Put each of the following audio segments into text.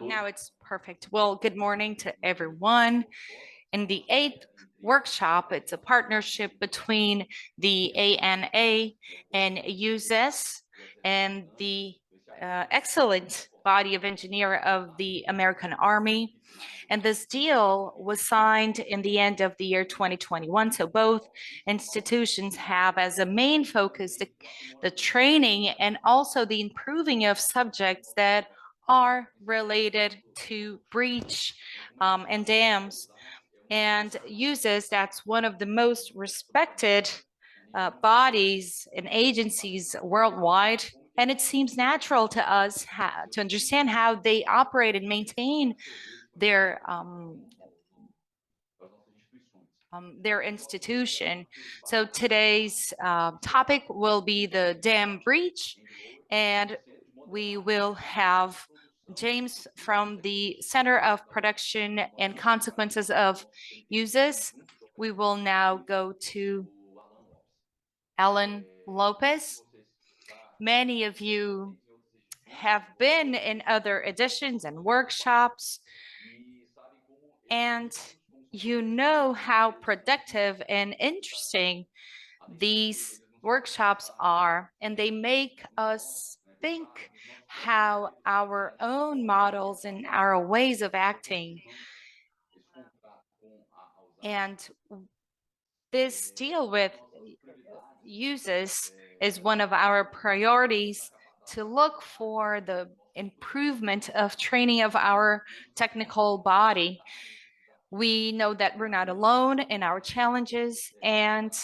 Now it's perfect. Well, good morning to everyone. In the eighth workshop, it's a partnership between the ANA and Usace and the excellent body of engineer of the American Army. And this deal was signed in the end of the year 2021. So both institutions have as a main focus the training and also the improving of subjects that are related to breach and dams. And Usace, that's one of the most respected bodies and agencies worldwide. And it seems natural to us to understand how they operate and maintain their institution. So today's topic will be the dam breach, and we will have James from the Center of Production and Consequences of Uses. We will now go to Alan Lopez. Many of you have been in other editions and workshops, and you know how productive and interesting these workshops are, and they make us think how our own models and our ways of acting. And this deal with Uses is one of our priorities to look for the improvement of training of our technical body. We know that we're not alone in our challenges, and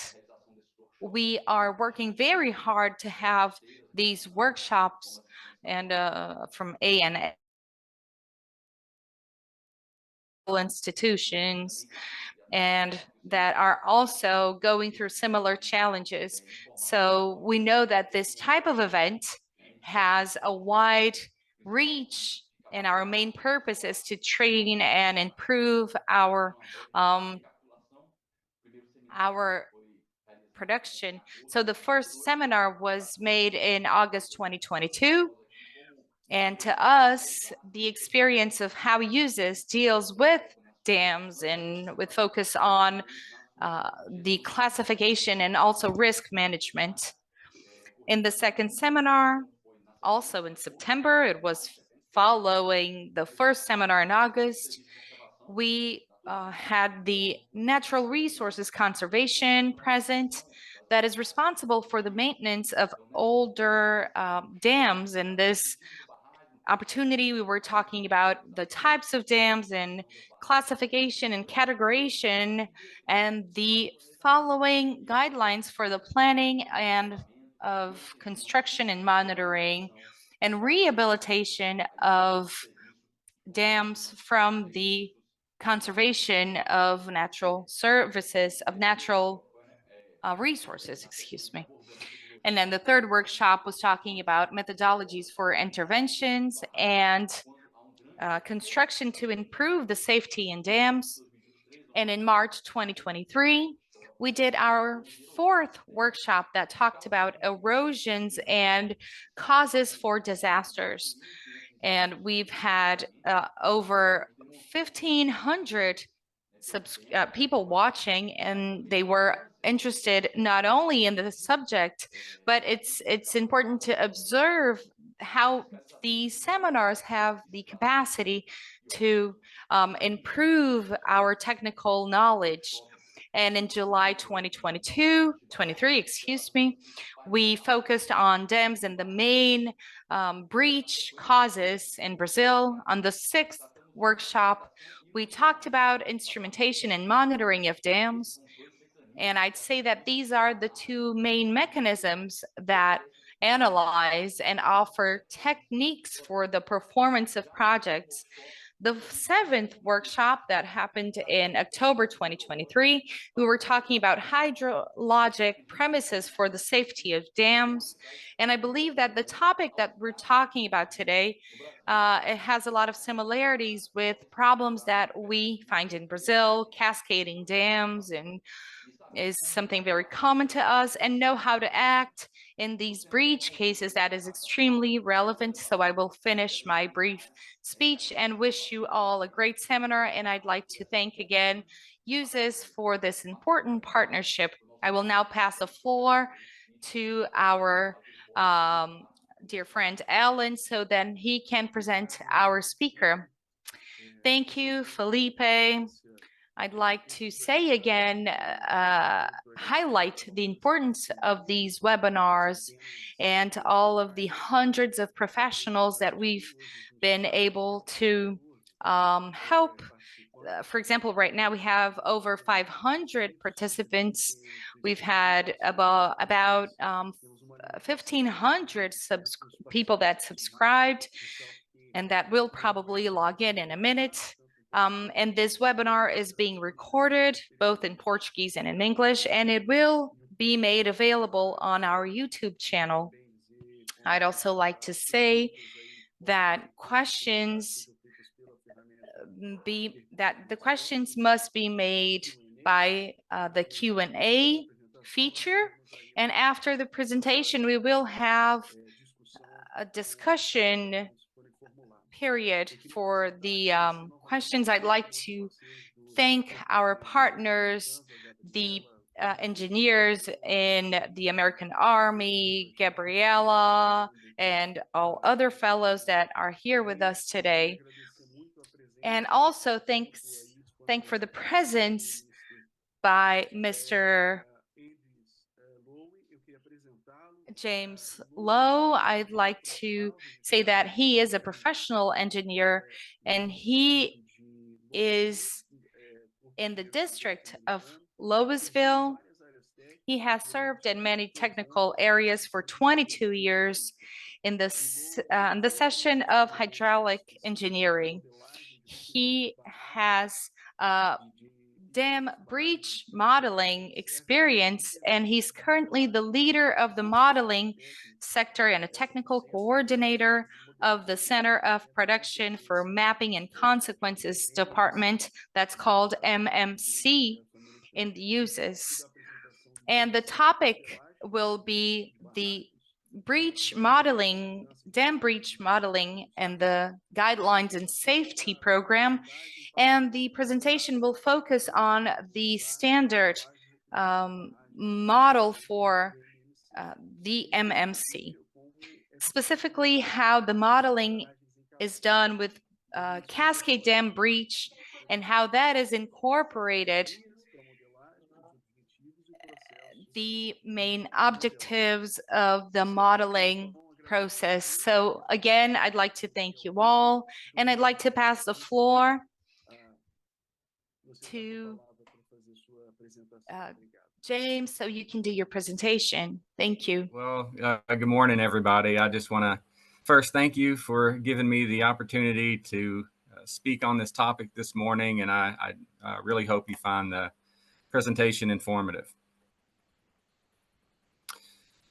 we are working very hard to have these workshops and from ANA institutions and that are also going through similar challenges. So we know that this type of event has a wide reach, and our main purpose is to train and improve our production. So the first seminar was made in August 2022. And to us, the experience of how Uses deals with dams and with focus on the classification and also risk management. In the second seminar, also in September, it was following the first seminar in August, we had the natural resources conservation present that is responsible for the maintenance of older dams. In this opportunity, we were talking about the types of dams and classification and categorization and the following guidelines for the planning and of construction and monitoring and rehabilitation of dams from the conservation of natural services, of natural resources, excuse me. And then the third workshop was talking about methodologies for interventions and construction to improve the safety in dams. And in March 2023, we did our fourth workshop that talked about erosions and causes for disasters. And we've had over 1,500 people watching, and they were interested not only in the subject, but it's important to observe how these seminars have the capacity to improve our technical knowledge. And in July 23, excuse me, we focused on dams and the main breach causes in Brazil. On the sixth workshop, we talked about instrumentation and monitoring of dams. And I'd say that these are the two main mechanisms that analyze and offer techniques for the performance of projects. The seventh workshop that happened in October 2023, we were talking about hydrologic premises for the safety of dams. And I believe that the topic that we're talking about today, it has a lot of similarities with problems that we find in Brazil, cascading dams, and is something very common to us, and know how to act in these breach cases that is extremely relevant. So I will finish my brief speech and wish you all a great seminar. And I'd like to thank again Usace for this important partnership. I will now pass the floor to our dear friend Alan, so then he can present our speaker. Thank you, Felipe. I'd like to say again, highlight the importance of these webinars and all of the hundreds of professionals that we've been able to help. For example, right now we have over 500 participants. We've had about 1,500 people that subscribed and that will probably log in a minute. And this webinar is being recorded both in Portuguese and in English, and it will be made available on our YouTube channel. I'd also like to say that the questions must be made by the Q&A feature, and after the presentation we will have a discussion period for the questions. I'd like to thank our partners, the engineers in the American Army, Gabriela, and all other fellows that are here with us today. And also thank for the presence by Mr. James Lowe. I'd like to say that he is a professional engineer and he is in the district of Louisville. He has served in many technical areas for 22 years in the session of hydraulic engineering. He has dam breach modeling experience, and he's currently the leader of the modeling sector and a technical coordinator of the Center of Production for Mapping and Consequences Department, that's called MMC in the Usace. And the topic will be the breach modeling, dam breach modeling, and the guidelines and safety program. And the presentation will focus on the standard model for the MMC, specifically how the modeling is done with cascade dam breach and how that is incorporated, the main objectives of the modeling process. So again, I'd like to thank you all, and I'd like to pass the floor to James, so you can do your presentation. Thank you. Well, good morning, everybody. I just want to first thank you for giving me the opportunity to speak on this topic this morning, and I really hope you find the presentation informative.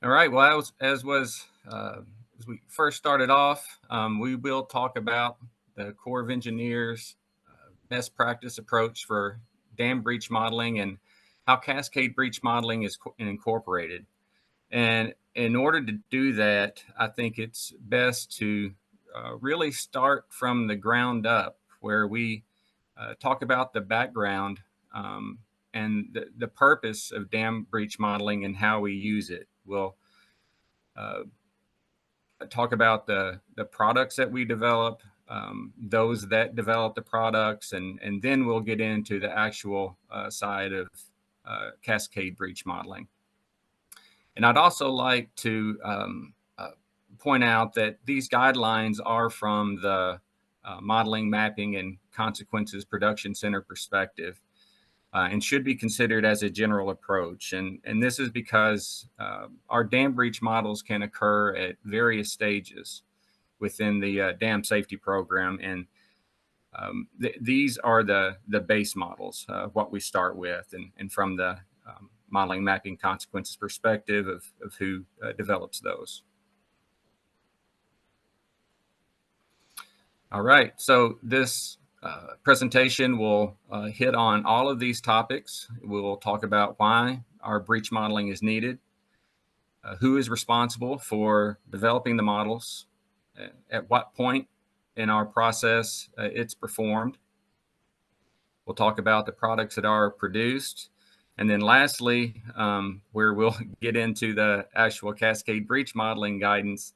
All right, well, as we first started off, we will talk about the Corps of Engineers best practice approach for dam breach modeling and how cascade breach modeling is incorporated. And in order to do that, I think it's best to really start from the ground up, where we talk about the background and the purpose of dam breach modeling and how we use it. We'll talk about the products that we develop, those that develop the products, and then we'll get into the actual side of cascade breach modeling. And I'd also like to point out that these guidelines are from the Modeling, Mapping, and Consequences Production Center perspective and should be considered as a general approach. And this is because our dam breach models can occur at various stages within the dam safety program. And these are the base models, what we start with, and from the Modeling, Mapping, Consequences perspective of who develops those. All right, so this presentation will hit on all of these topics. We'll talk about why our breach modeling is needed, who is responsible for developing the models, at what point in our process it's performed. We'll talk about the products that are produced. And then lastly, where we'll get into the actual cascade breach modeling guidance,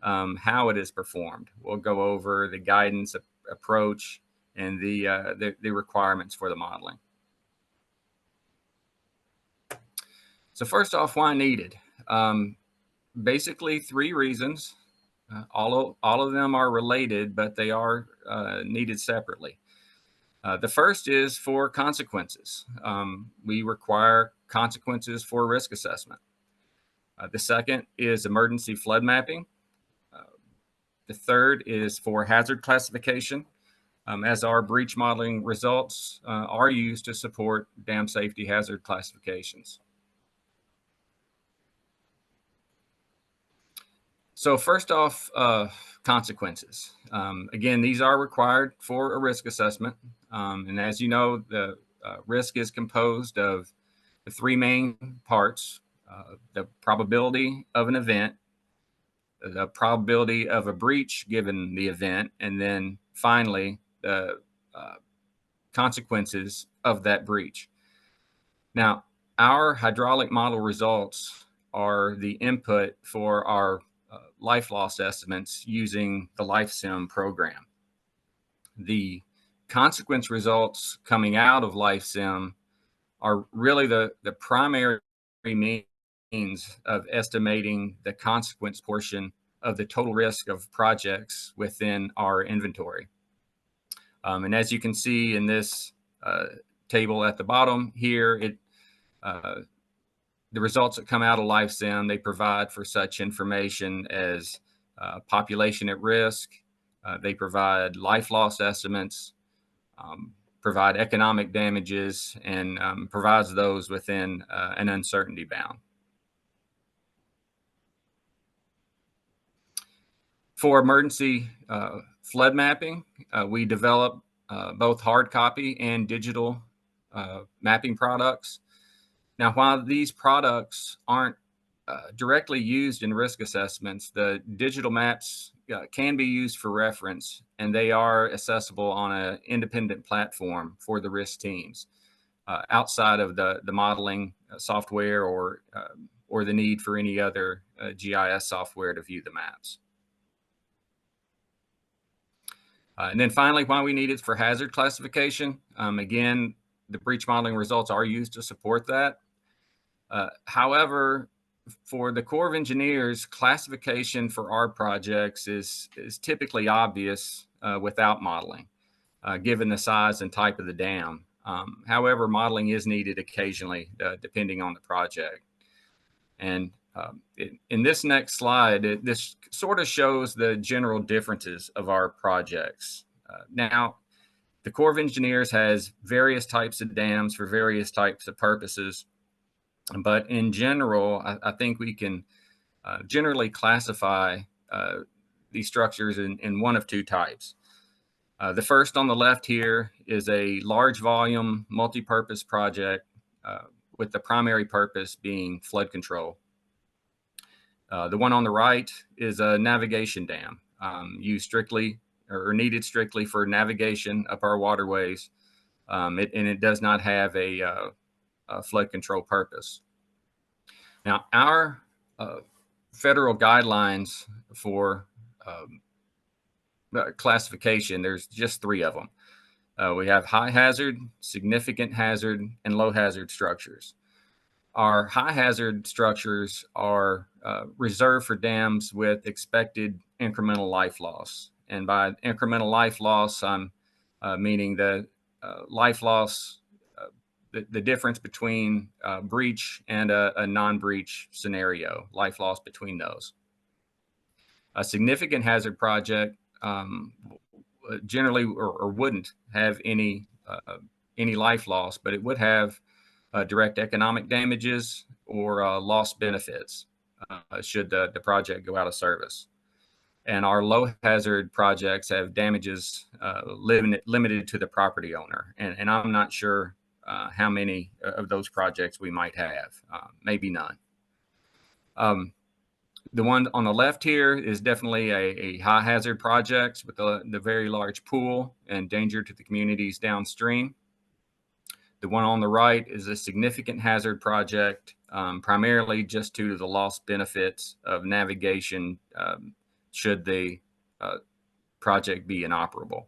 how it is performed. We'll go over the guidance approach and the requirements for the modeling. So first off, why needed? Basically 3 reasons. All of them are related, but they are needed separately. The first is for consequences. We require consequences for risk assessment. The second is emergency flood mapping. The third is for hazard classification, as our breach modeling results are used to support dam safety hazard classifications. So first off, consequences. Again, these are required for a risk assessment. And as you know, the risk is composed of the 3 main parts: the probability of an event, the probability of a breach given the event, and then finally, the consequences of that breach. Now, our hydraulic model results are the input for our life loss estimates using the LifeSim program. The consequence results coming out of LifeSim are really the primary means of estimating the consequence portion of the total risk of projects within our inventory. And as you can see in this table at the bottom here, the results that come out of LifeSim, they provide for such information as population at risk. They provide life loss estimates, provide economic damages, and provides those within an uncertainty bound. For emergency flood mapping, we develop both hard copy and digital mapping products. Now, while these products aren't directly used in risk assessments, the digital maps can be used for reference, and they are accessible on an independent platform for the risk teams outside of the modeling software or the need for any other GIS software to view the maps. And then finally, why we need it for hazard classification. Again, the breach modeling results are used to support that. However, for the Corps of Engineers, classification for our projects is typically obvious without modeling, given the size and type of the dam. However, modeling is needed occasionally, depending on the project. And in this next slide, this sort of shows the general differences of our projects. Now, the Corps of Engineers has various types of dams for various types of purposes. But in general, I think we can generally classify these structures in one of 2 types. The first on the left here is a large volume multi-purpose project with the primary purpose being flood control. The one on the right is a navigation dam used strictly or needed strictly for navigation up our waterways. And it does not have a flood control purpose. Now, our federal guidelines for classification, there's just 3 of them. We have high hazard, significant hazard, and low hazard structures. Our high hazard structures are reserved for dams with expected incremental life loss. And by incremental life loss, I'm meaning the life loss, the difference between breach and a non-breach scenario, life loss between those. A significant hazard project generally or wouldn't have any life loss, but it would have direct economic damages or lost benefits should the project go out of service. And our low hazard projects have damages limited to the property owner. And I'm not sure how many of those projects we might have, maybe none. The one on the left here is definitely a high hazard project with the very large pool and danger to the communities downstream. The one on the right is a significant hazard project, primarily just due to the lost benefits of navigation should the project be inoperable.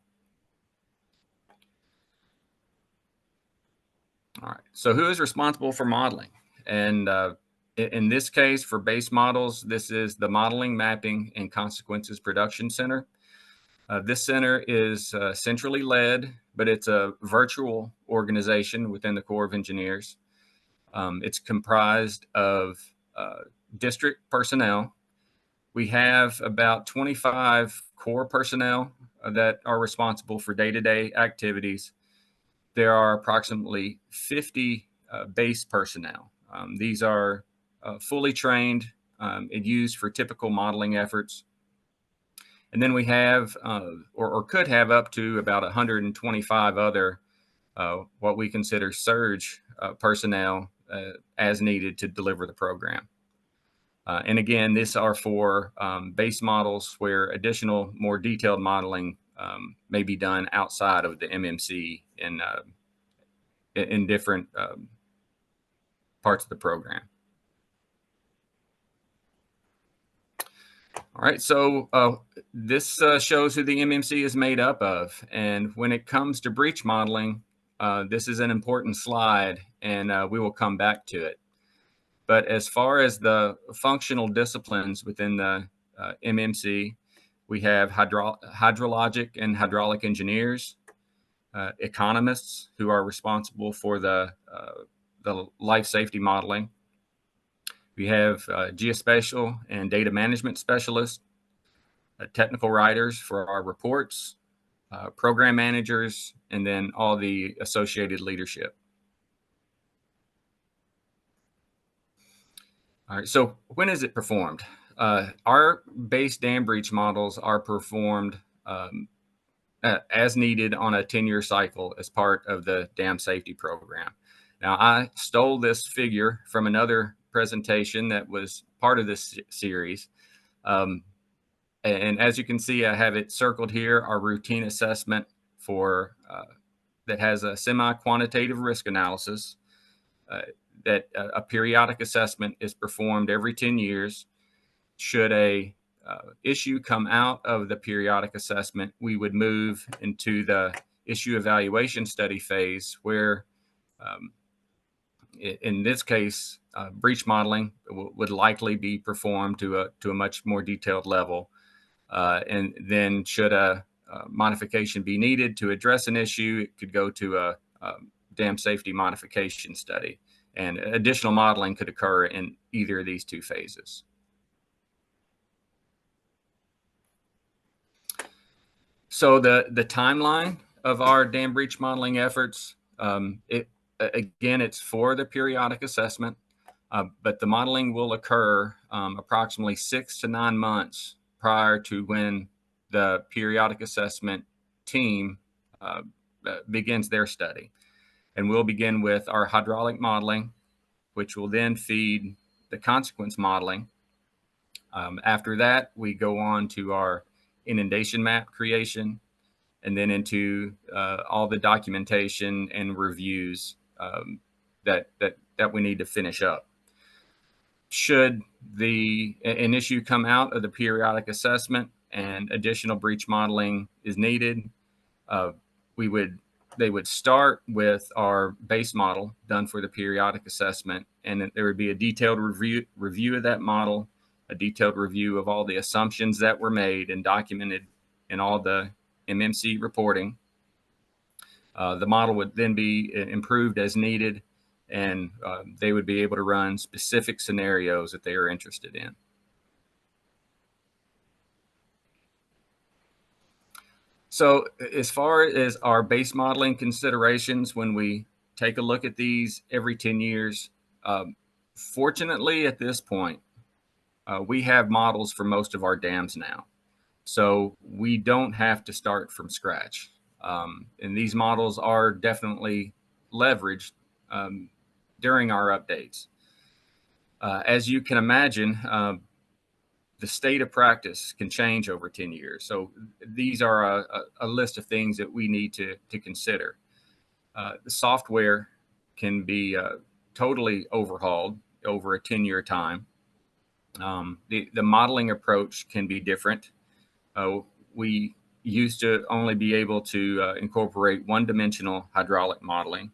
All right, so who is responsible for modeling? And in this case, for base models, this is the Modeling, Mapping, and Consequences Production Center. This center is centrally led, but it's a virtual organization within the Corps of Engineers. It's comprised of district personnel. We have about 25 core personnel that are responsible for day-to-day activities. There are approximately 50 base personnel. These are fully trained and used for typical modeling efforts. And then we have, or could have, up to about 125 other what we consider surge personnel as needed to deliver the program. And again, these are for base models where additional, more detailed modeling may be done outside of the MMC in different parts of the program. All right, so this shows who the MMC is made up of. And when it comes to breach modeling, this is an important slide, and we will come back to it. But as far as the functional disciplines within the MMC, we have hydrologic and hydraulic engineers, economists who are responsible for the life safety modeling. We have geospatial and data management specialists, technical writers for our reports, program managers, and then all the associated leadership. All right, so when is it performed? Our base dam breach models are performed as needed on a 10-year cycle as part of the dam safety program. Now, I stole this figure from another presentation that was part of this series. And as you can see, I have it circled here, our routine assessment for that has a semi-quantitative risk analysis. That a periodic assessment is performed every 10 years. Should a issue come out of the periodic assessment, we would move into the issue evaluation study phase where, in this case, breach modeling would likely be performed to a much more detailed level. And then should a modification be needed to address an issue, it could go to a dam safety modification study. And additional modeling could occur in either of these two phases. So the timeline of our dam breach modeling efforts, again, it's for the periodic assessment, but the modeling will occur approximately 6 to 9 months prior to when the periodic assessment team begins their study. And we'll begin with our hydraulic modeling, which will then feed the consequence modeling. After that, we go on to our inundation map creation, and then into all the documentation and reviews that we need to finish up. Should an issue come out of the periodic assessment and additional breach modeling is needed, they would start with our base model done for the periodic assessment, and there would be a detailed review of that model, a detailed review of all the assumptions that were made and documented in all the MMC reporting. The model would then be improved as needed, and they would be able to run specific scenarios that they are interested in. So as far as our base modeling considerations, when we take a look at these every 10 years, fortunately at this point, we have models for most of our dams now. So we don't have to start from scratch. And these models are definitely leveraged during our updates. As you can imagine, the state of practice can change over 10 years. So these are a list of things that we need to consider. The software can be totally overhauled over a 10-year time. The modeling approach can be different. We used to only be able to incorporate one-dimensional hydraulic modeling.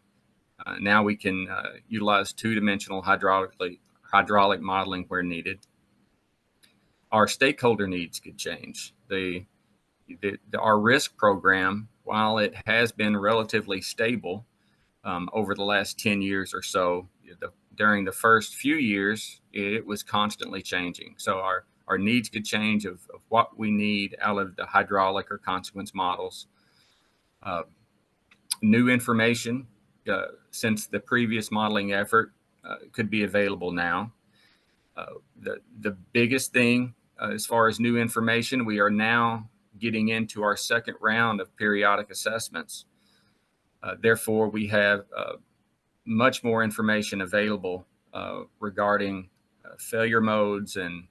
Now we can utilize two-dimensional hydraulic modeling where needed. Our stakeholder needs could change. Our risk program, while it has been relatively stable over the last 10 years or so, during the first few years, it was constantly changing. So our needs could change of what we need out of the hydraulic or consequence models. New information since the previous modeling effort could be available now. The biggest thing as far as new information, we are now getting into our second round of periodic assessments. Therefore, we have much more information available regarding failure modes and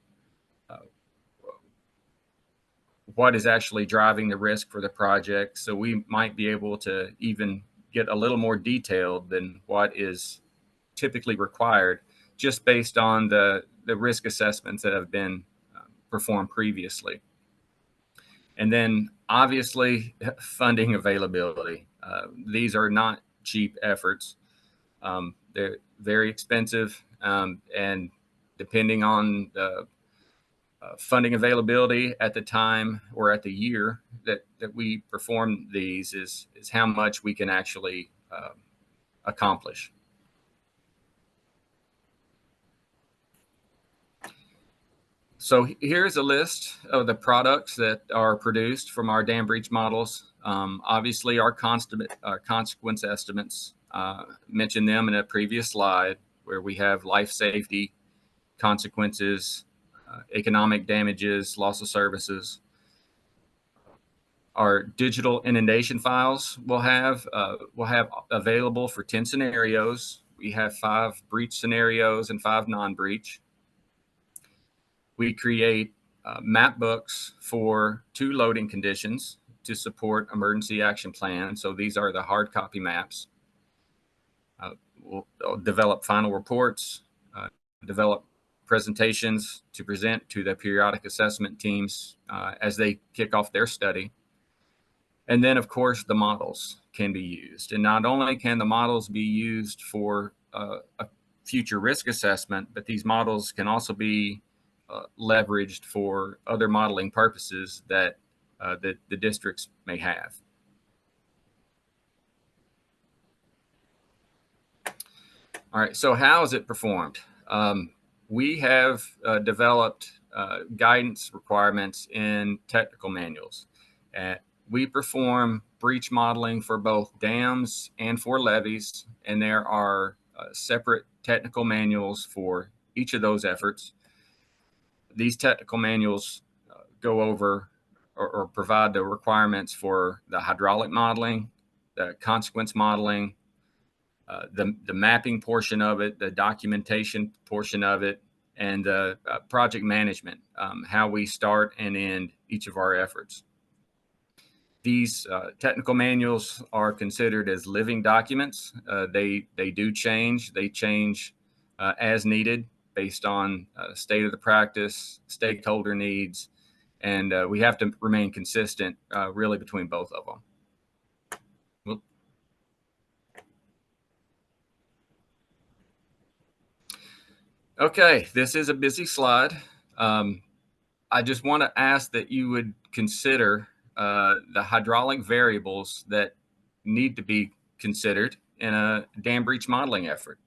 what is actually driving the risk for the project. So we might be able to even get a little more detailed than what is typically required just based on the risk assessments that have been performed previously. And then obviously funding availability. These are not cheap efforts. They're very expensive, and depending on the funding availability at the time or at the year that we perform these is how much we can actually accomplish. So here's a list of the products that are produced from our dam breach models. Obviously, our consequence estimates, mentioned them in a previous slide, where we have life safety, consequences, economic damages, loss of services. Our digital inundation files we'll have available for 10 scenarios. We have 5 breach scenarios and 5 non-breach. We create map books for 2 loading conditions to support emergency action plans. So these are the hard copy maps. We'll develop final reports, develop presentations to present to the periodic assessment teams as they kick off their study. And then, of course, the models can be used. And not only can the models be used for a future risk assessment, but these models can also be leveraged for other modeling purposes that the districts may have. All right, so how is it performed? We have developed guidance requirements in technical manuals. We perform breach modeling for both dams and for levees, and there are separate technical manuals for each of those efforts. These technical manuals go over or provide the requirements for the hydraulic modeling, the consequence modeling, the mapping portion of it, the documentation portion of it, and the project management, how we start and end each of our efforts. These technical manuals are considered as living documents. They do change. They change as needed based on state of the practice, stakeholder needs, and we have to remain consistent really between both of them. Okay, this is a busy slide. I just want to ask that you would consider the hydraulic variables that need to be considered in a dam breach modeling effort.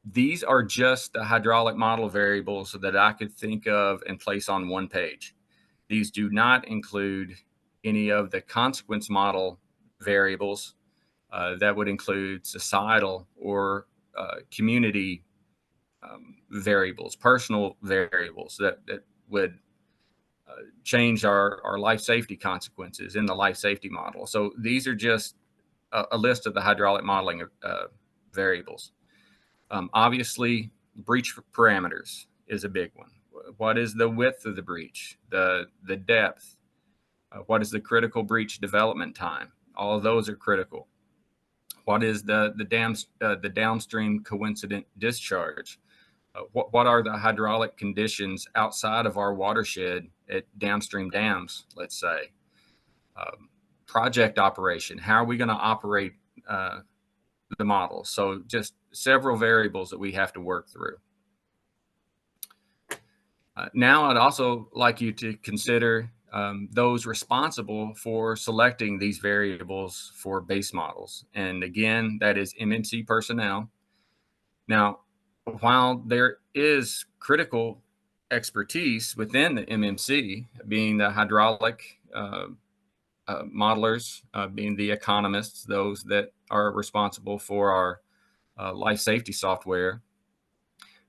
These are just the hydraulic model variables that I could think of and place on one page. These do not include any of the consequence model variables that would include societal or community variables, personal variables that would change our life safety consequences in the life safety model. So these are just a list of the hydraulic modeling variables. Obviously, breach parameters is a big one. What is the width of the breach, the depth? What is the critical breach development time? All of those are critical. What is the downstream coincident discharge? What are the hydraulic conditions outside of our watershed at downstream dams, let's say? Project operation, how are we going to operate the model? So just several variables that we have to work through. Now I'd also like you to consider those responsible for selecting these variables for base models. And again, that is MMC personnel. Now, while there is critical expertise within the MMC, being the hydraulic modelers, being the economists, those that are responsible for our life safety software,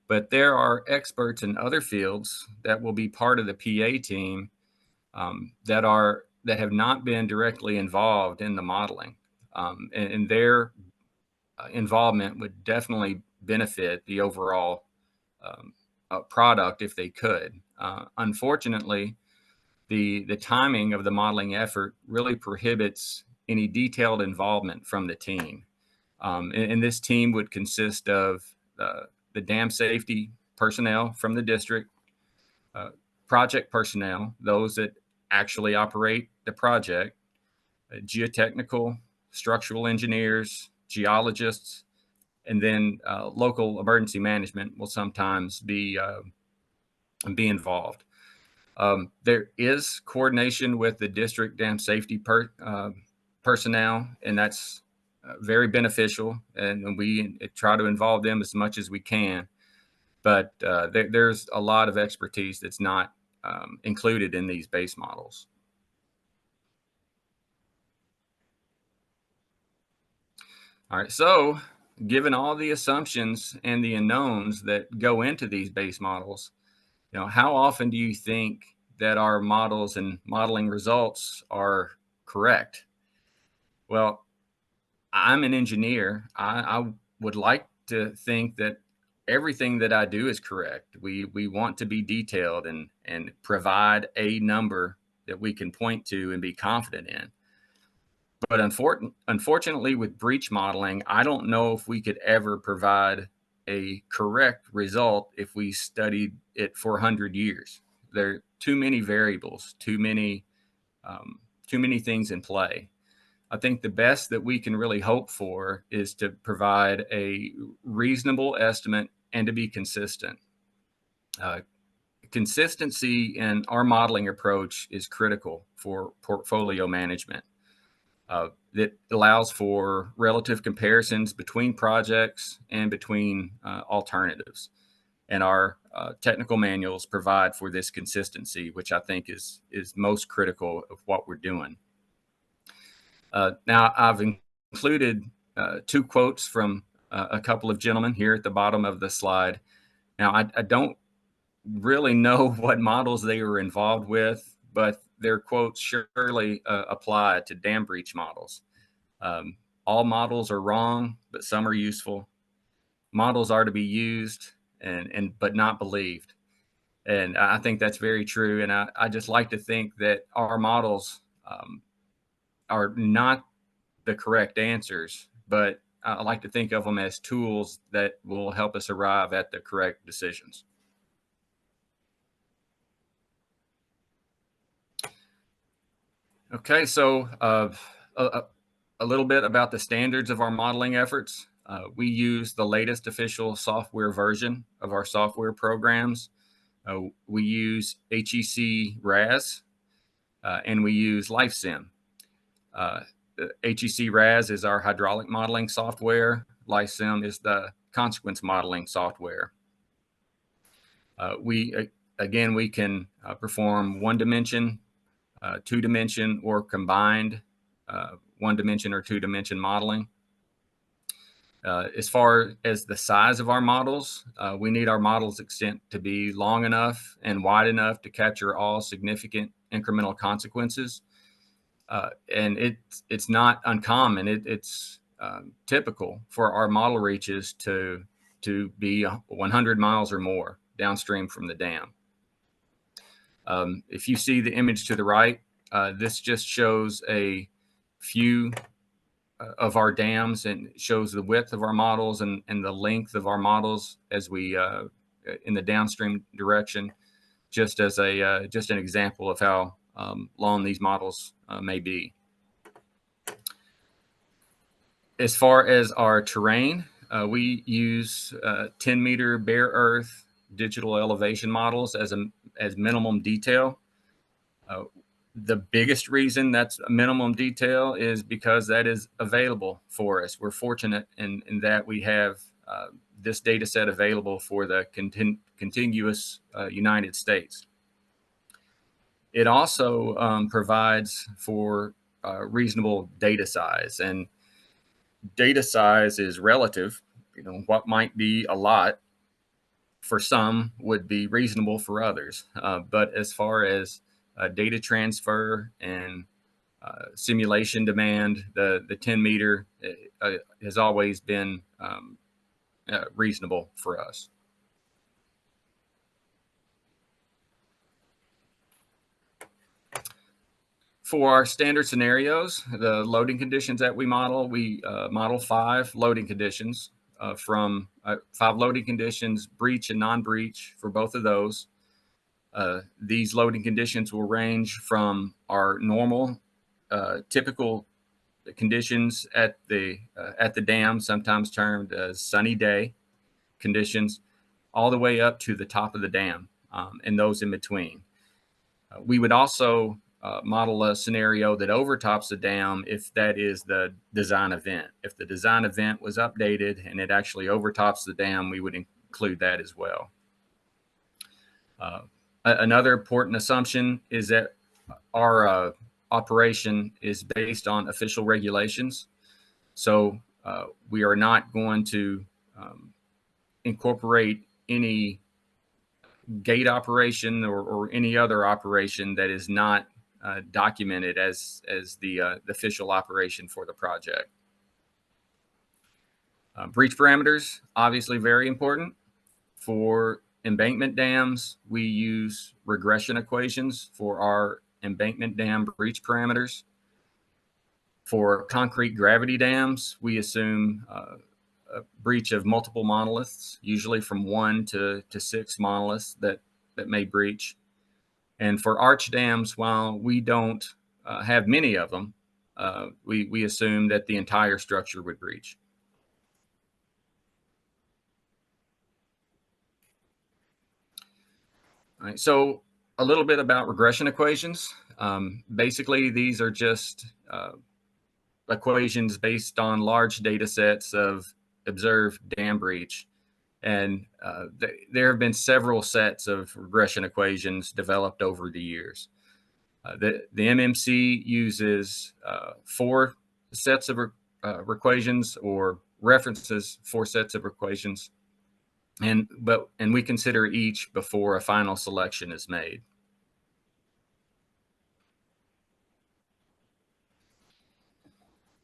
but there are experts in other fields that will be part of the PA team that have not been directly involved in the modeling, and their involvement would definitely benefit the overall product if they could. Unfortunately, the timing of the modeling effort really prohibits any detailed involvement from the team, and this team would consist of the dam safety personnel from the district, project personnel, those that actually operate the project, geotechnical, structural engineers, geologists, and then local emergency management will sometimes be involved. There is coordination with the district dam safety personnel, and that's very beneficial, and we try to involve them as much as we can. But there's a lot of expertise that's not included in these base models. All right, so given all the assumptions and the unknowns that go into these base models, how often do you think that our models and modeling results are correct? Well, I'm an engineer. I would like to think that everything that I do is correct. We want to be detailed and provide a number that we can point to and be confident in. But unfortunately, with breach modeling, I don't know if we could ever provide a correct result if we studied it for 100 years. There are too many variables, too many things in play. I think the best that we can really hope for is to provide a reasonable estimate and to be consistent. Consistency in our modeling approach is critical for portfolio management. That allows for relative comparisons between projects and between alternatives. And our technical manuals provide for this consistency, which I think is most critical of what we're doing. Now, I've included 2 quotes from a couple of gentlemen here at the bottom of the slide. Now, I don't really know what models they were involved with, but their quotes surely apply to dam breach models. All models are wrong, but some are useful. Models are to be used but not believed. And I think that's very true. And I just like to think that our models are not the correct answers, but I like to think of them as tools that will help us arrive at the correct decisions. Okay, so a little bit about the standards of our modeling efforts. We use the latest official software version of our software programs. We use HEC RAS, and we use LifeSim. HEC RAS is our hydraulic modeling software. LifeSim is the consequence modeling software. We can perform 1-dimension, 2-dimension, or combined 1-dimension or 2-dimension modeling. As far as the size of our models, we need our model's extent to be long enough and wide enough to capture all significant incremental consequences. And it's not uncommon. It's typical for our model reaches to to be 100 miles or more downstream from the dam. If you see the image to the right, this just shows a few of our dams and shows the width of our models and the length of our models as we in the downstream direction, just as a just an example of how long these models may be. As far as our terrain, we use 10-meter bare earth digital elevation models as minimum detail. The biggest reason that's a minimum detail is because that is available for us. We're fortunate in that we have this data set available for the contiguous United States. It also provides for reasonable data size, and data size is relative. You know, what might be a lot for some would be reasonable for others. But as far as data transfer and simulation demand, the 10-meter has always been reasonable for us. For our standard scenarios, the loading conditions that we model 5 loading conditions from 5 loading conditions, breach and non-breach for both of those. These loading conditions will range from our normal, typical conditions at the dam, sometimes termed as sunny day conditions, all the way up to the top of the dam and those in between. We would also model a scenario that overtops the dam if that is the design event. If the design event was updated and it actually overtops the dam, we would include that as well. Another important assumption is that our operation is based on official regulations. So we are not going to incorporate any gate operation or any other operation that is not documented as the official operation for the project. Breach parameters, obviously very important. For embankment dams, we use regression equations for our embankment dam breach parameters. For concrete gravity dams, we assume a breach of multiple monoliths, usually from 1 to 6 monoliths that may breach. And for arch dams, while we don't have many of them, we assume that the entire structure would breach. All right, so a little bit about regression equations. Basically, these are just equations based on large data sets of observed dam breach. And there have been several sets of regression equations developed over the years. The MMC uses 4 sets of equations, or references 4 sets of equations, and we consider each before a final selection is made.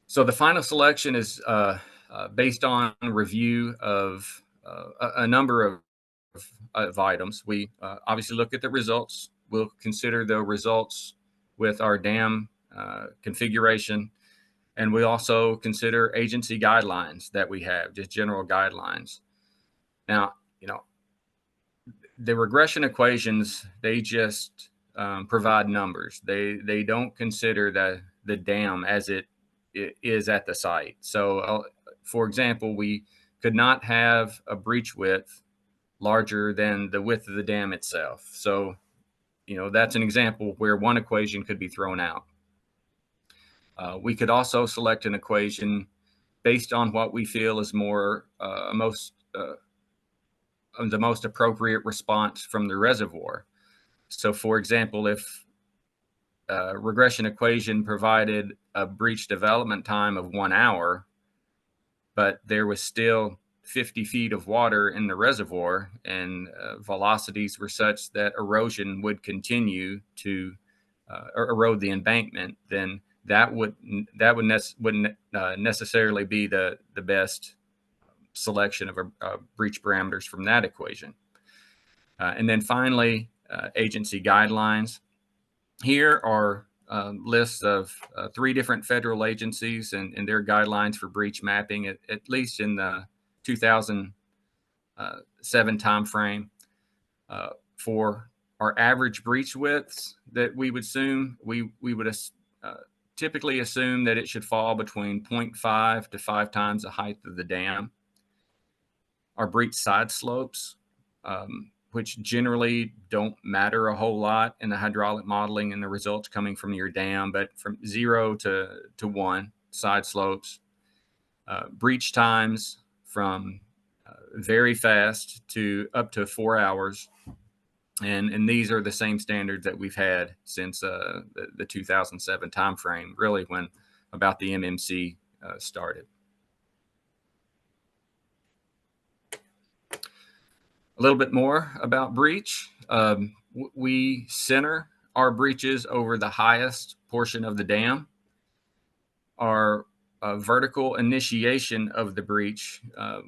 So the final selection is based on review of a number of items. We obviously look at the results. We'll consider the results with our dam configuration, and we also consider agency guidelines that we have, just general guidelines. Now, you know, the regression equations, they just provide numbers. They don't consider the dam as it is at the site. So, for example, we could not have a breach width larger than the width of the dam itself. So, you know, that's an example where one equation could be thrown out. We could also select an equation based on what we feel is the most appropriate response from the reservoir. So, for example, if a regression equation provided a breach development time of 1 hour, but there was still 50 feet of water in the reservoir, and velocities were such that erosion would continue to erode the embankment, then that wouldn't necessarily be the best selection of breach parameters from that equation. And then finally, agency guidelines. Here are lists of 3 different federal agencies and their guidelines for breach mapping, at least in the 2007 timeframe. For our average breach widths that we would assume, we would typically assume that it should fall between 0.5 to 5 times the height of the dam. Our breach side slopes, which generally don't matter a whole lot in the hydraulic modeling and the results coming from your dam, but from 0 to 1 side slopes. Breach times from very fast to up to 4 hours. And these are the same standards that we've had since the 2007 timeframe, really when about the MMC started. A little bit more about breach. We center our breaches over the highest portion of the dam. Our vertical initiation of the breach,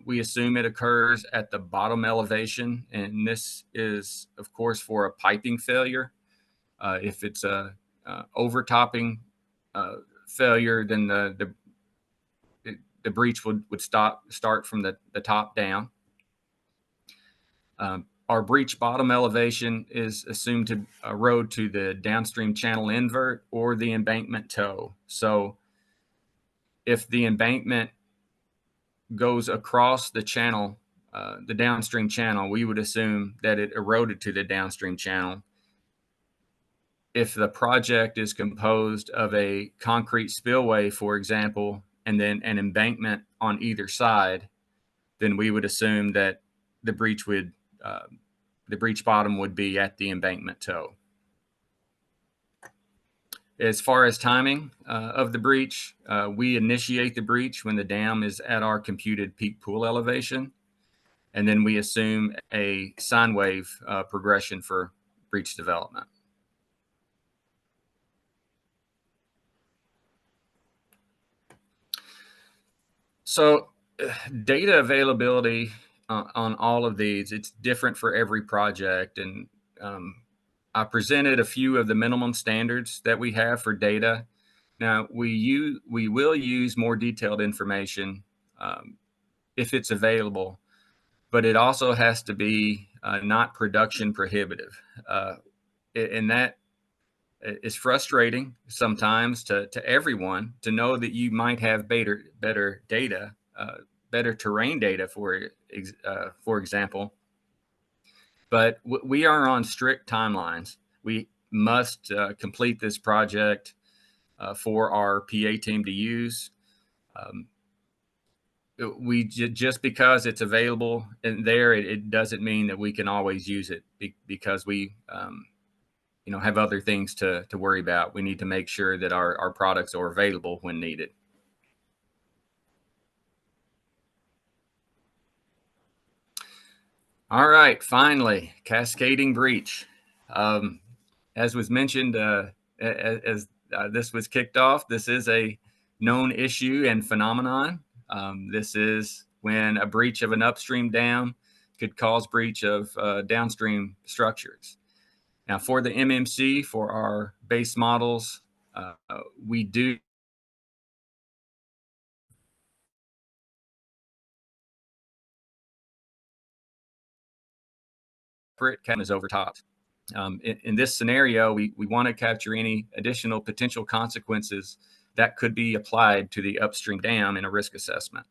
we assume it occurs at the bottom elevation, and this is, of course, for a piping failure. If it's a overtopping failure, then the breach would start from the top down. Our breach bottom elevation is assumed to erode to the downstream channel invert or the embankment toe. So if the embankment goes across the channel, the downstream channel, we would assume that it eroded to the downstream channel. If the project is composed of a concrete spillway, for example, and then an embankment on either side, then we would assume that the breach bottom would be at the embankment toe. As far as timing of the breach, we initiate the breach when the dam is at our computed peak pool elevation, and then we assume a sine wave progression for breach development. So data availability on all of these, it's different for every project. And I presented a few of the minimum standards that we have for data. Now, we will use more detailed information if it's available, but it also has to be not production prohibitive. And that is frustrating sometimes to everyone to know that you might have better data, better terrain data, for example. But we are on strict timelines. We must complete this project for our PA team to use. Just because it's available and there, it doesn't mean that we can always use it because we have other things to worry about. We need to make sure that our products are available when needed. All right, finally, cascading breach. As was mentioned, as this was kicked off, this is a known issue and phenomenon. This is when a breach of an upstream dam could cause breach of downstream structures. Now, for the MMC, for our base models, we do is overtopped. In this scenario, we want to capture any additional potential consequences that could be applied to the upstream dam in a risk assessment.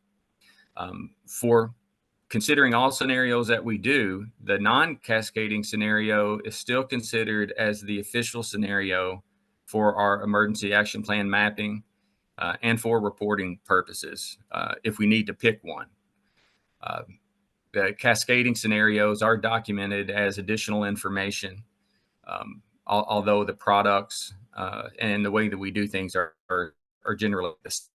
For considering all scenarios that we do, the non-cascading scenario is still considered as the official scenario for our emergency action plan mapping and for reporting purposes, if we need to pick one. The cascading scenarios are documented as additional information, although the products and the way that we do things are generally the same.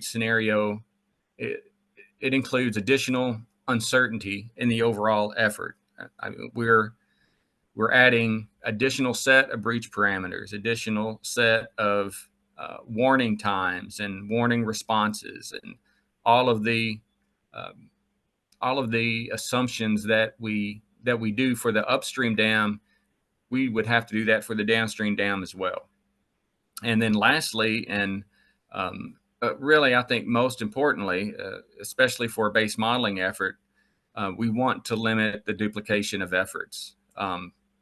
scenario, it includes additional uncertainty in the overall effort. I mean, we're adding additional set of breach parameters, additional set of warning times and warning responses, and all of the assumptions that we do for the upstream dam. We would have to do that for the downstream dam as well. And then lastly, and really, I think most importantly, especially for a base modeling effort, we want to limit the duplication of efforts.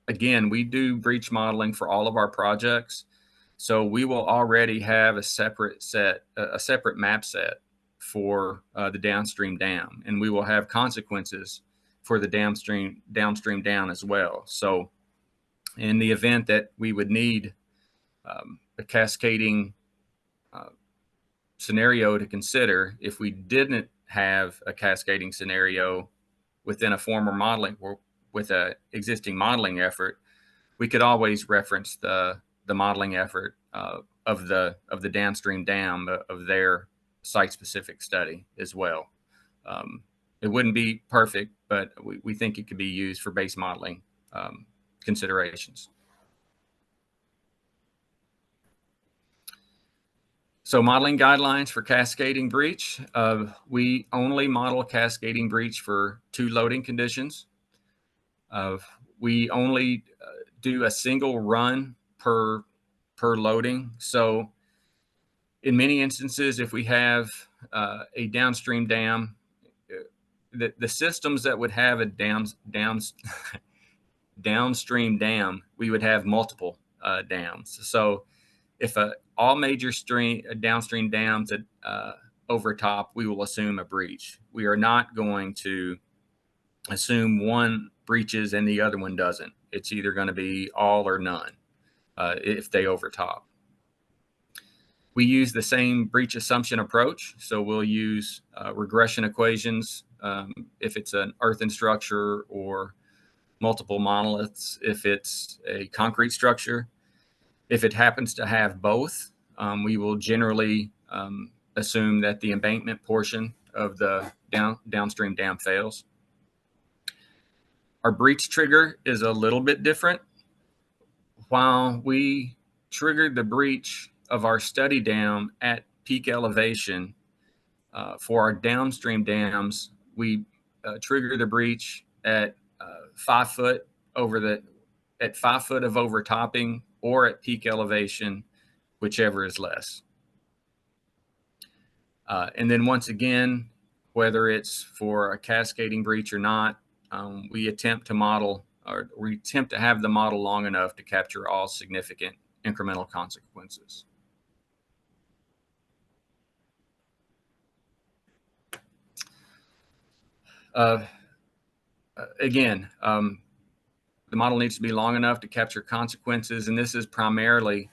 Again, we do breach modeling for all of our projects, so we will already have a separate map set for the downstream dam, and we will have consequences for the downstream dam as well. So in the event that we would need a cascading scenario to consider, if we didn't have a cascading scenario within a former modeling or with an existing modeling effort, we could always reference the modeling effort of the downstream dam of their site-specific study as well. It wouldn't be perfect, but we think it could be used for base modeling considerations. So modeling guidelines for cascading breach. We only model cascading breach for 2 loading conditions. We only do a single run per loading. So in many instances, if we have a downstream dam, the systems that would have a downstream dam, we would have multiple dams. So if all major downstream dams overtop, we will assume a breach. We are not going to assume one breaches and the other one doesn't. It's either going to be all or none if they overtop. We use the same breach assumption approach. So we'll use regression equations if it's an earthen structure, or multiple monoliths if it's a concrete structure. If it happens to have both, we will generally assume that the embankment portion of the downstream dam fails. Our breach trigger is a little bit different. While we triggered the breach of our study dam at peak elevation, for our downstream dams, we trigger the breach at 5 foot at 5 foot of overtopping, or at peak elevation, whichever is less. And then once again, whether it's for a cascading breach or not, we attempt to model, or we attempt to have the model long enough to capture all significant incremental consequences. Again, the model needs to be long enough to capture consequences, and this is primarily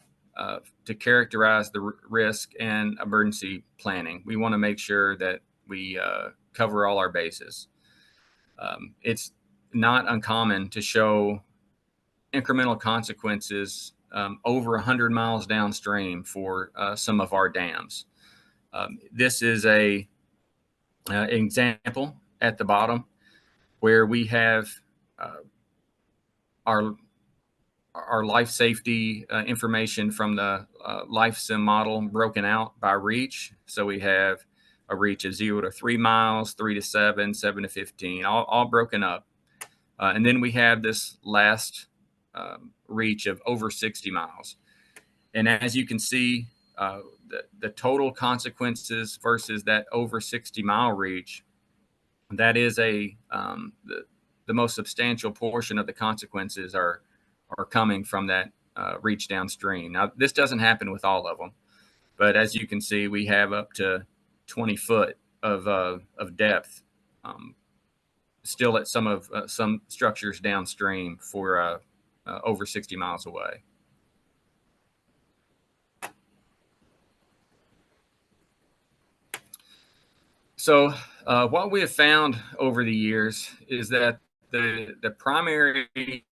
to characterize the risk and emergency planning. We want to make sure that we cover all our bases. It's not uncommon to show incremental consequences over 100 miles downstream for some of our dams. This is an example at the bottom where we have our life safety information from the life sim model broken out by reach. So we have a reach of 0 to 3 miles, 3 to 7, 7 to 15, all broken up. And then we have this last reach of over 60 miles. And as you can see, the total consequences versus that over 60-mile reach, that is the most substantial portion of the consequences are coming from that reach downstream. Now, this doesn't happen with all of them, but as you can see, we have up to 20 foot of depth still at some structures downstream for over 60 miles away. So what we have found over the years is that the primary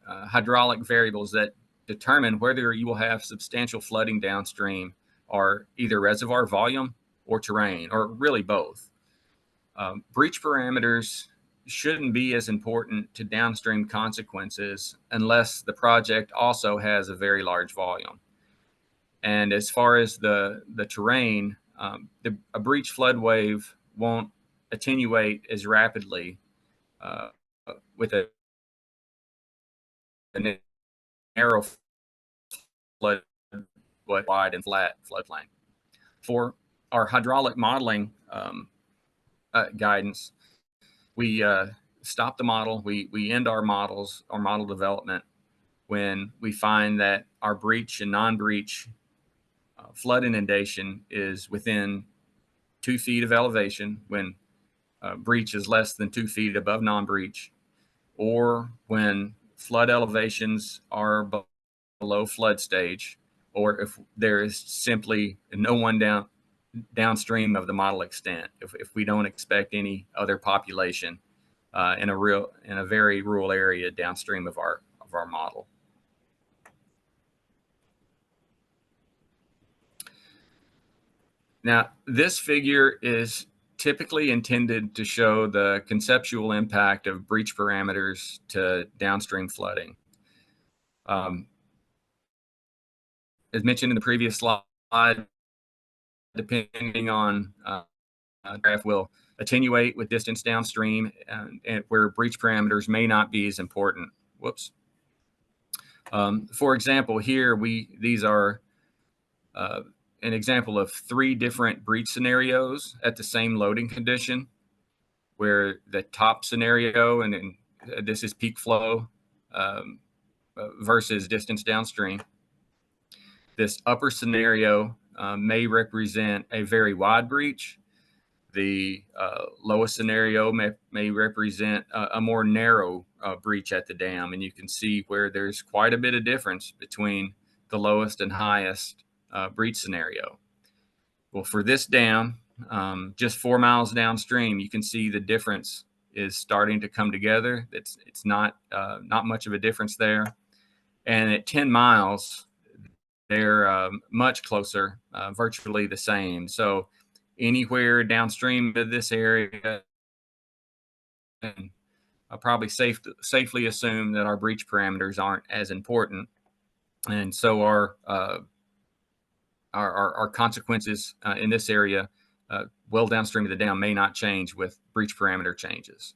hydraulic variables that determine whether you will have substantial flooding downstream are either reservoir volume or terrain, or really both. Breach parameters shouldn't be as important to downstream consequences unless the project also has a very large volume. And as far as the terrain, a breach flood wave won't attenuate as rapidly with a narrow flood, wide and flat floodplain. For our hydraulic modeling guidance, we stop the model. We end our models, our model development, when we find that our breach and non-breach flood inundation is within 2 feet of elevation, when breach is less than 2 feet above non-breach, or when flood elevations are below flood stage, or if there is simply no one downstream of the model extent, if we don't expect any other population in a very rural area downstream of our model. Now, this figure is typically intended to show the conceptual impact of breach parameters to downstream flooding. As mentioned in the previous slide, depending on graph will attenuate with distance downstream, and where breach parameters may not be as important. Whoops. For example, here these are an example of 3 different breach scenarios at the same loading condition, where the top scenario, and then this is peak flow versus distance downstream. This upper scenario may represent a very wide breach. The lowest scenario may represent a more narrow breach at the dam. And you can see where there's quite a bit of difference between the lowest and highest breach scenario. Well, for this dam, just 4 miles downstream, you can see the difference is starting to come together. It's not much of a difference there. And at 10 miles, they're much closer, virtually the same. So anywhere downstream of this area, and I'll probably safely assume that our breach parameters aren't as important. And so our consequences in this area, well downstream of the dam, may not change with breach parameter changes.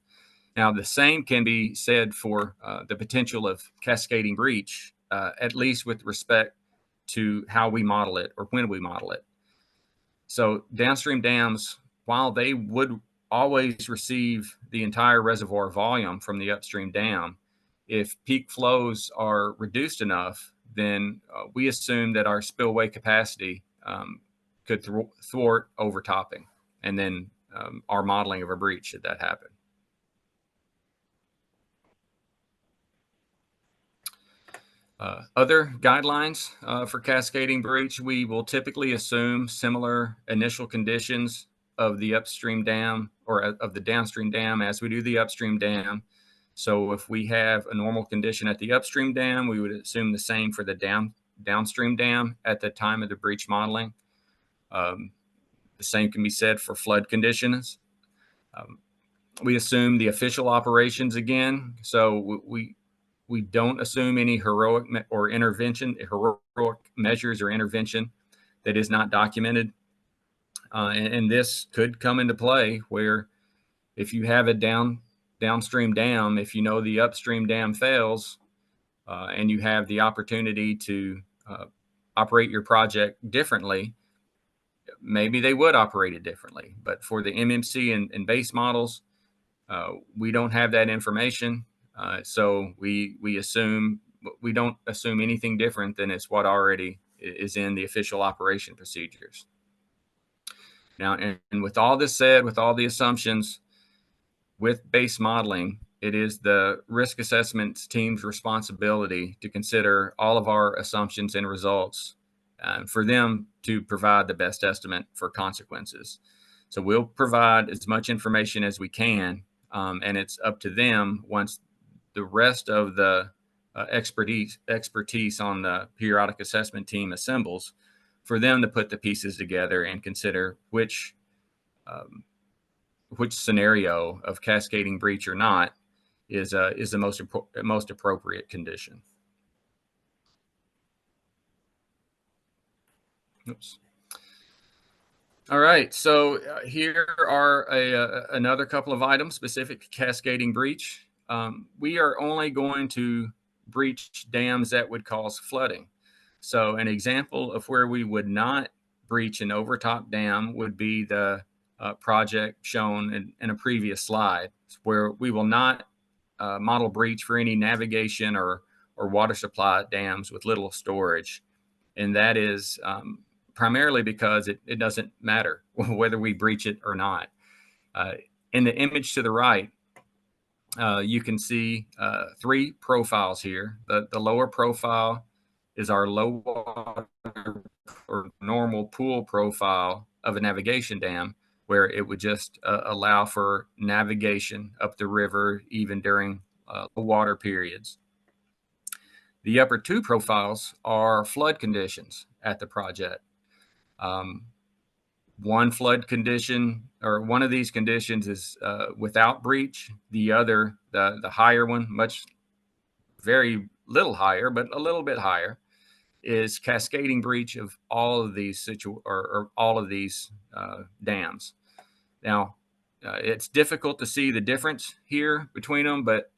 Now, the same can be said for the potential of cascading breach, at least with respect to how we model it or when we model it. So downstream dams, while they would always receive the entire reservoir volume from the upstream dam, if peak flows are reduced enough, then we assume that our spillway capacity could thwart overtopping, and then our modeling of a breach should that happen. Other guidelines for cascading breach, we will typically assume similar initial conditions of the upstream dam or of the downstream dam as we do the upstream dam. So if we have a normal condition at the upstream dam, we would assume the same for the downstream dam at the time of the breach modeling. The same can be said for flood conditions. We assume the official operations again. So we don't assume any heroic measures or intervention that is not documented. And this could come into play where if you have a downstream dam, if you know the upstream dam fails and you have the opportunity to operate your project differently, maybe they would operate it differently. But for the MMC and base models, we don't have that information. So we don't assume anything different than it's what already is in the official operation procedures. Now, and with all this said, with all the assumptions, with base modeling, it is the risk assessment team's responsibility to consider all of our assumptions and results for them to provide the best estimate for consequences. So we'll provide as much information as we can, and it's up to them once the rest of the expertise on the periodic assessment team assembles for them to put the pieces together and consider which scenario of cascading breach or not is the most appropriate condition. Oops. All right, so here are another couple of items specific to cascading breach. We are only going to breach dams that would cause flooding. So an example of where we would not breach an overtop dam would be the project shown in a previous slide, where we will not model breach for any navigation or water supply dams with little storage. And that is primarily because it doesn't matter whether we breach it or not. In the image to the right, you can see 3 profiles here. The lower profile is our low water or normal pool profile of a navigation dam, where it would just allow for navigation up the river even during low water periods. The upper 2 profiles are flood conditions at the project. One flood condition, or one of these conditions, is without breach. The other, the higher one, very little higher, but a little bit higher, is cascading breach of all of these all of these dams. Now, it's difficult to see the difference here between them, but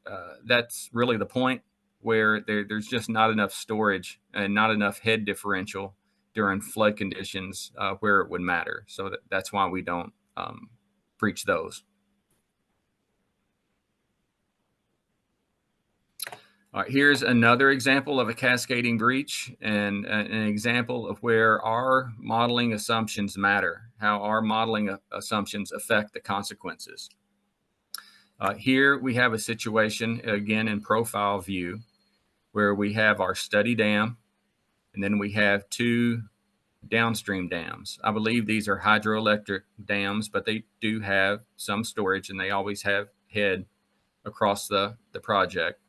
that's really the point, where there's just not enough storage and not enough head differential during flood conditions where it would matter. So that's why we don't breach those. All right, here's another example of a cascading breach, and an example of where our modeling assumptions matter, how our modeling assumptions affect the consequences. Here we have a situation, again in profile view, where we have our study dam, and then we have 2 downstream dams. I believe these are hydroelectric dams, but they do have some storage, and they always have head across the project.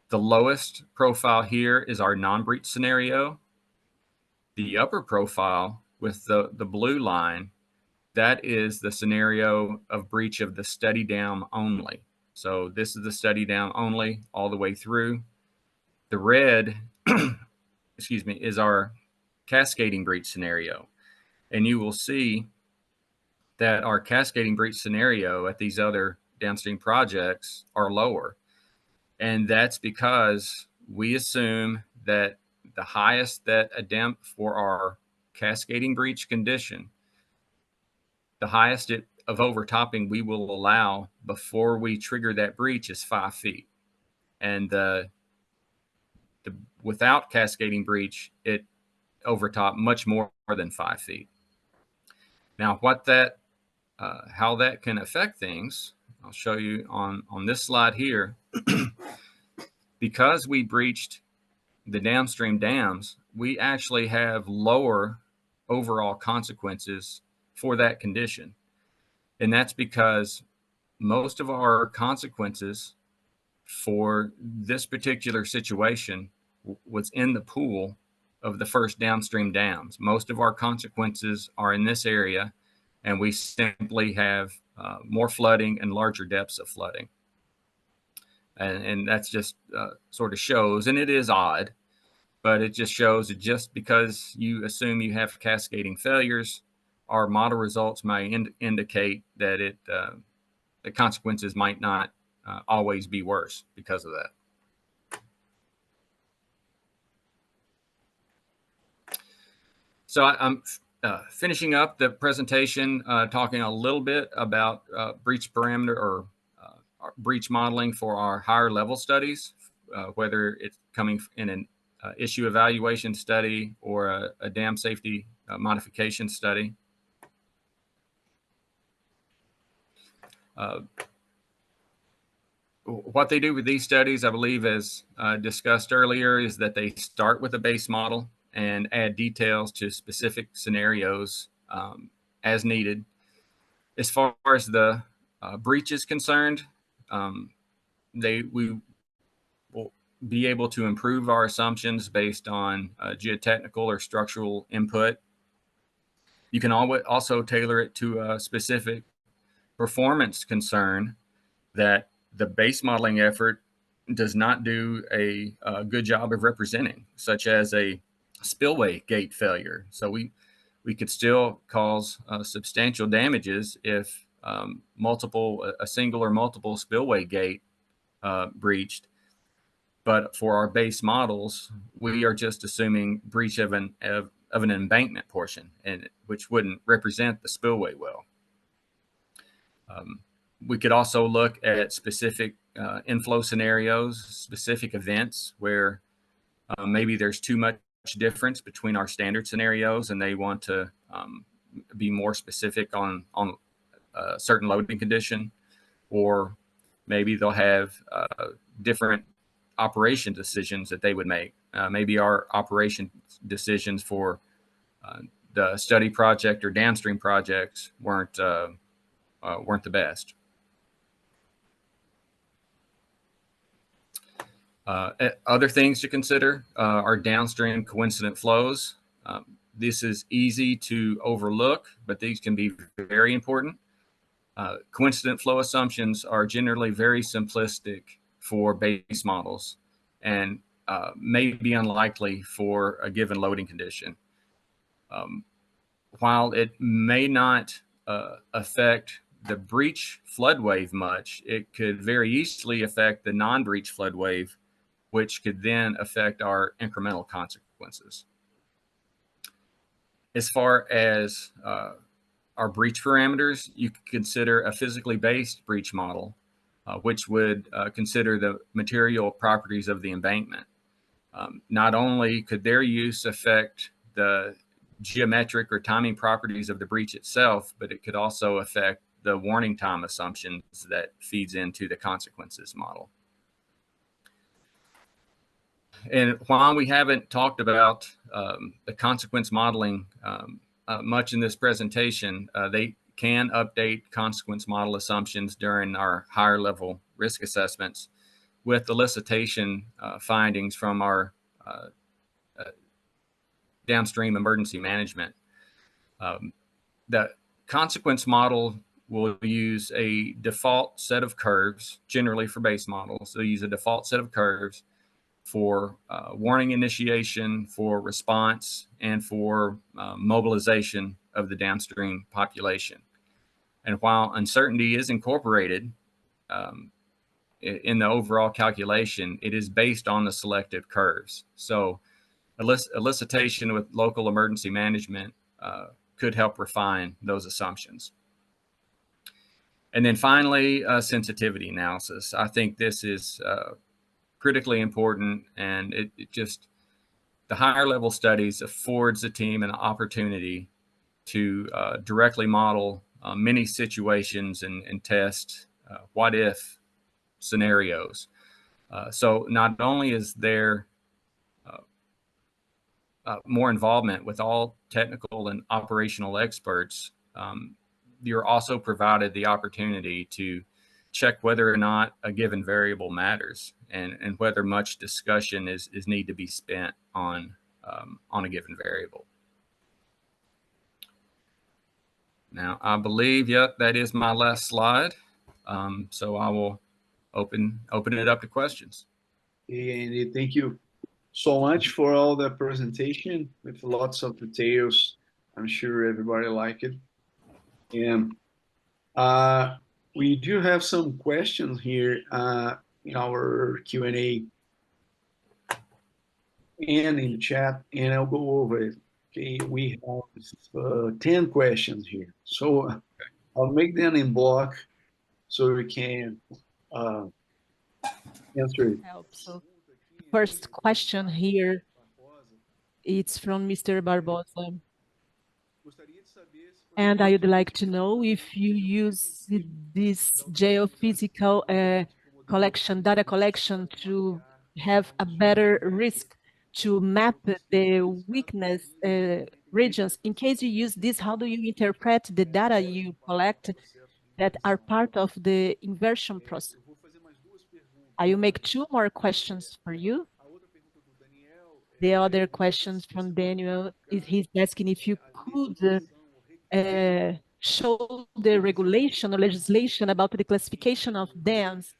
The lowest profile here is our non-breach scenario. The upper profile with the blue line, that is the scenario of breach of the study dam only. So this is the study dam only all the way through. The red, excuse me, is our cascading breach scenario. And you will see that our cascading breach scenario at these other downstream projects are lower. And that's because we assume that the highest that a dam for our cascading breach condition, the highest of overtopping we will allow before we trigger that breach is 5 feet. And the without cascading breach, it overtop much more than 5 feet. Now, how that can affect things, I'll show you on this slide here. Because we breached the downstream dams, we actually have lower overall consequences for that condition. And that's because most of our consequences for this particular situation was in the pool of the first downstream dams. Most of our consequences are in this area, and we simply have more flooding and larger depths of flooding. And that's just sort of shows, and it is odd, but it just shows that just because you assume you have cascading failures, our model results may indicate that the consequences might not always be worse because of that. So I'm finishing up the presentation, talking a little bit about breach parameter or breach modeling for our higher level studies, whether it's coming in an issue evaluation study or a dam safety modification study. What they do with these studies, I believe, as discussed earlier, is that they start with a base model and add details to specific scenarios as needed. As far as the breach is concerned, we be able to improve our assumptions based on geotechnical or structural input. You can also tailor it to a specific performance concern that the base modeling effort does not do a good job of representing, such as a spillway gate failure. So we could still cause substantial damages if a single or multiple spillway gate breached. But for our base models, we are just assuming breach of an embankment portion, and which wouldn't represent the spillway well. We could also look at specific inflow scenarios, specific events where maybe there's too much difference between our standard scenarios, and they want to be more specific on a certain loading condition, or maybe they'll have different operation decisions that they would make. Maybe our operation decisions for the study project or downstream projects weren't the best. Other things to consider are downstream coincident flows. This is easy to overlook, but these can be very important. Coincident flow assumptions are generally very simplistic for base models and may be unlikely for a given loading condition. While it may not affect the breach flood wave much, it could very easily affect the non-breach flood wave, which could then affect our incremental consequences. As far as our breach parameters, you could consider a physically based breach model, which would consider the material properties of the embankment. Not only could their use affect the geometric or timing properties of the breach itself, but it could also affect the warning time assumptions that feeds into the consequences model. And while we haven't talked about the consequence modeling much in this presentation, they can update consequence model assumptions during our higher level risk assessments with elicitation findings from our downstream emergency management. The consequence model will use a default set of curves, generally for base models. They'll use a default set of curves for warning initiation, for response, and for mobilization of the downstream population. And while uncertainty is incorporated in the overall calculation, it is based on the selected curves. So elicitation with local emergency management could help refine those assumptions. And then finally, sensitivity analysis. I think this is critically important, and it just, the higher level studies affords the team an opportunity to directly model many situations and test what if scenarios. So not only is there more involvement with all technical and operational experts, you're also provided the opportunity to check whether or not a given variable matters, and whether much discussion is need to be spent on a given variable. Now, I believe, yep, that is my last slide. So I will open it up to questions. Okay, Andy, thank you so much for all the presentation with lots of details. I'm sure everybody liked it. And we do have some questions here in our Q&A and in the chat, and I'll go over it. Okay, we have 10 questions here. So I'll make them in block so we can answer it. So first question here, it's from Mr. Barbosa. And I would like to know if you use this geophysical data collection to have a better risk to map the weakness regions. In case you use this, how do you interpret the data you collect that are part of the inversion process? I will make two more questions for you. The other questions from Daniel is he's asking if you could show the regulation or legislation about the classification of dams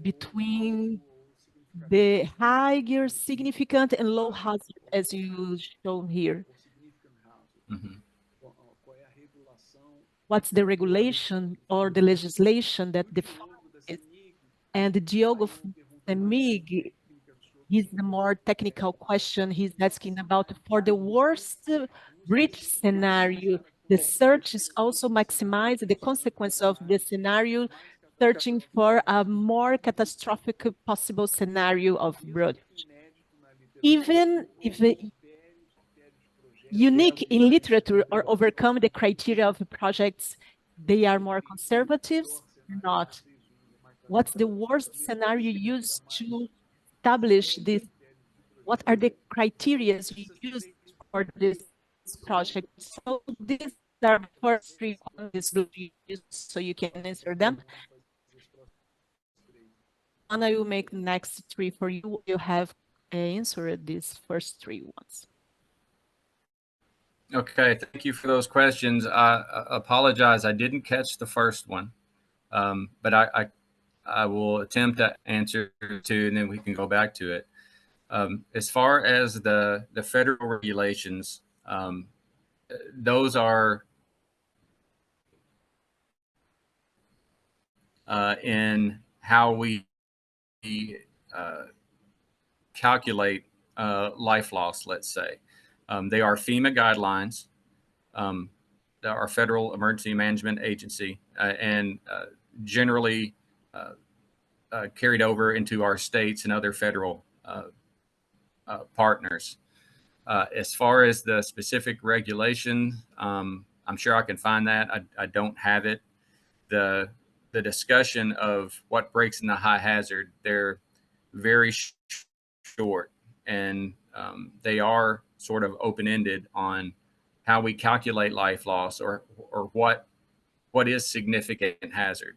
between the higher significant and low hazard, as you shown here. Mhm. What's the regulation or the legislation that defines it? And Diogo Semig, he's the more technical question. He's asking about for the worst breach scenario, the search is also maximize the consequence of the scenario, searching for a more catastrophic possible scenario of breach. Even if unique in literature or overcome the criteria of the projects, they are more conservative or not? What's the worst scenario used to establish this? What are the criteria you use for this project? So these are the first three questions so you can answer them. And I will make the next three for you. You have answered these first three ones. Okay, thank you for those questions. I apologize, I didn't catch the first one, but I will attempt to answer two, and then we can go back to it. As far as the federal regulations, those are in how we calculate life loss, let's say. They are FEMA guidelines, our Federal Emergency Management Agency, and generally carried over into our states and other federal partners. As far as the specific regulation, I'm sure I can find that. I don't have it. The discussion of what breaks in the high hazard, they're very short, and they are sort of open-ended on how we calculate life loss or what is significant hazard.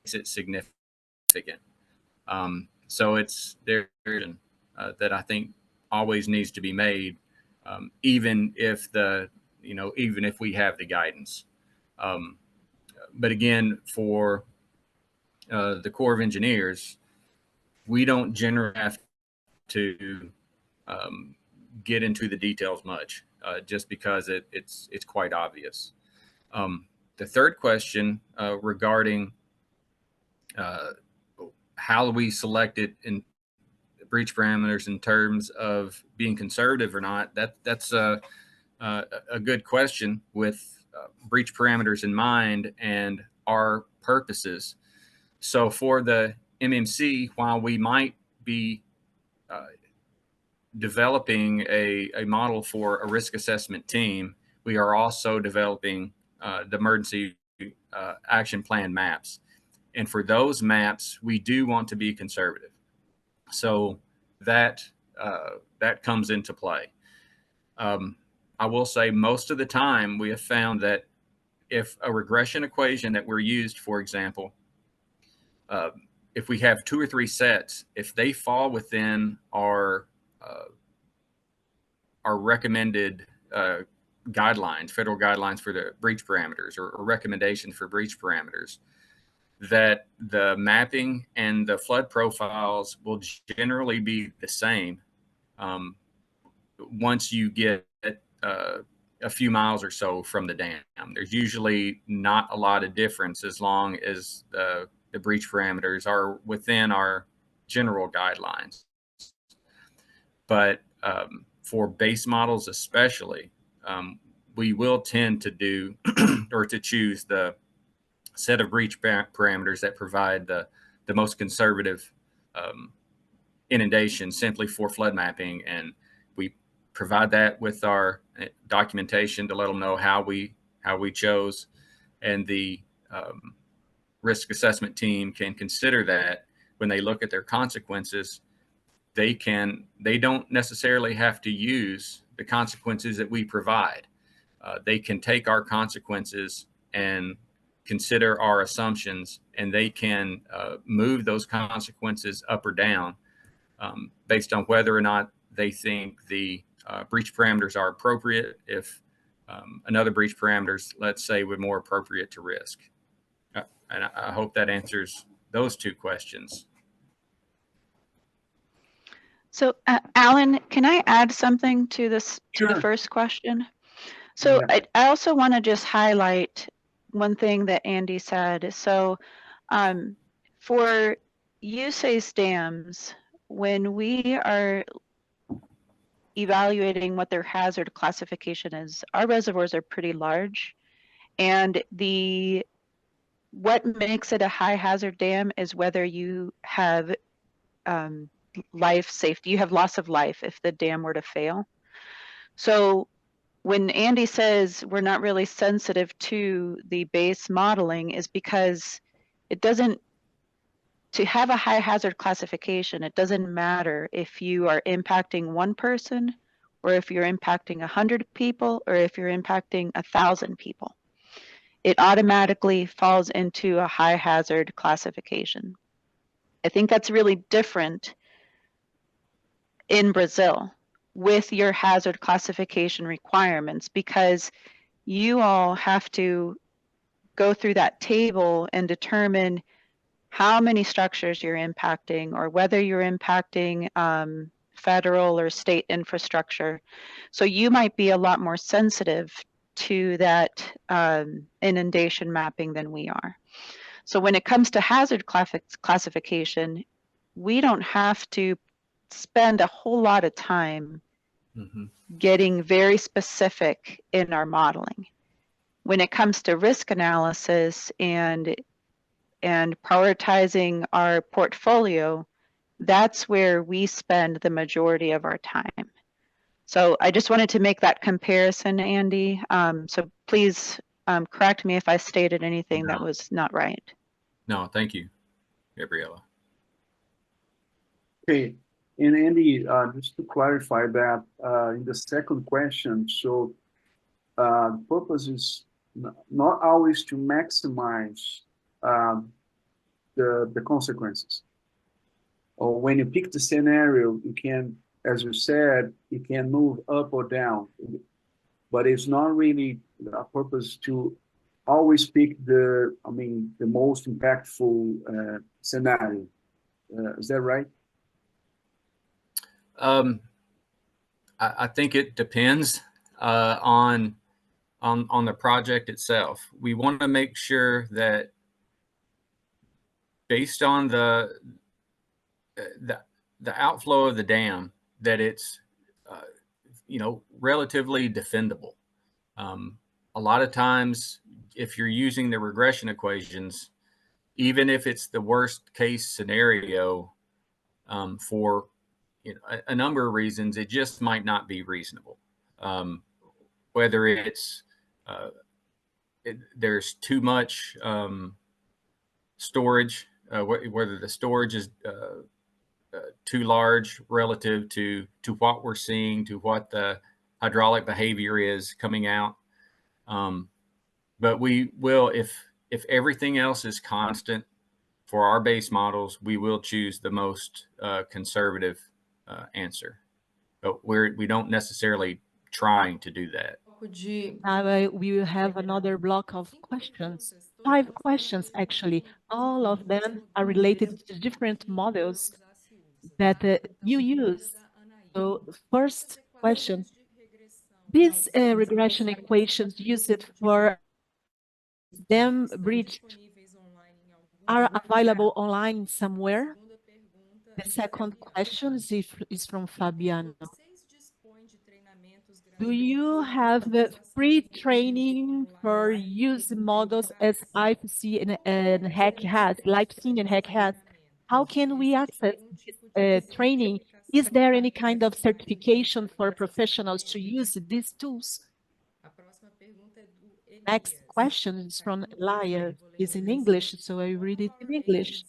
Is it significant? So it's there that I think always needs to be made, even if even if we have the guidance. But again, for the Corps of Engineers, we don't generally have to get into the details much, just because it's quite obvious. The third question regarding how we select it in breach parameters in terms of being conservative or not, that's a good question with breach parameters in mind and our purposes. So for the MMC, while we might be developing a model for a risk assessment team, we are also developing the emergency action plan maps. And for those maps, we do want to be conservative. So that comes into play. I will say most of the time we have found that if a regression equation that we're used, for example, if we have 2 or 3 sets, if they fall within our recommended guidelines, federal guidelines for the breach parameters or recommendations for breach parameters, that the mapping and the flood profiles will generally be the same once you get a few miles or so from the dam. There's usually not a lot of difference as long as the breach parameters are within our general guidelines. But for base models especially, we will tend to do or to choose the set of breach parameters that provide the most conservative inundation simply for flood mapping. And we provide that with our documentation to let them know how we chose, and the risk assessment team can consider that when they look at their consequences. They don't necessarily have to use the consequences that we provide. They can take our consequences and consider our assumptions, and they can move those consequences up or down based on whether or not they think the breach parameters are appropriate. If another breach parameters, let's say, were more appropriate to risk. And I hope that answers those two questions. So, Alan, can I add something to this, to Sure. the first question? So Yeah. I also want to just highlight one thing that Andy said. So for Usace dams, when we are evaluating what their hazard classification is, our reservoirs are pretty large. And what makes it a high hazard dam is whether you have life safety, you have loss of life if the dam were to fail. So when Andy says we're not really sensitive to the base modeling is because it doesn't, to have a high hazard classification, it doesn't matter if you are impacting one person or if you're impacting 100 people or if you're impacting 1,000 people. It automatically falls into a high hazard classification. I think that's really different in Brazil with your hazard classification requirements, because you all have to go through that table and determine how many structures you're impacting or whether you're impacting federal or state infrastructure. So you might be a lot more sensitive to that inundation mapping than we are. So when it comes to hazard classification, we don't have to spend a whole lot of time getting very specific in our modeling. When it comes to risk analysis and prioritizing our portfolio, that's where we spend the majority of our time. So I just wanted to make that comparison, Andy. So please correct me if I stated anything that was not right. No, thank you, Gabriela. Okay, and Andy, just to clarify that, in the second question, so the purpose is not always to maximize the consequences. Or when you pick the scenario, you can, as you said, you can move up or down, but it's not really a purpose to always pick the most impactful scenario. Is that right? I think it depends on the project itself. We want to make sure that based on the outflow of the dam, that it's relatively defendable. A lot of times, if you're using the regression equations, even if it's the worst case scenario, for a number of reasons, it just might not be reasonable. Whether it's there's too much storage, whether the storage is too large relative to what we're seeing, to what the hydraulic behavior is coming out. But we will, if everything else is constant for our base models, we will choose the most conservative answer. But we don't necessarily trying to do that. Now we will have another block of questions. 5 questions, actually. All of them are related to different models that you use. So first question, these regression equations used for dam breach are available online somewhere? The second question is from Fabiano. Do you have free training for use models as I've seen and Hack has, like seen and Hack has? How can we access training? Is there any kind of certification for professionals to use these tools? Next question is from Laia. It's in English, so I read it in English.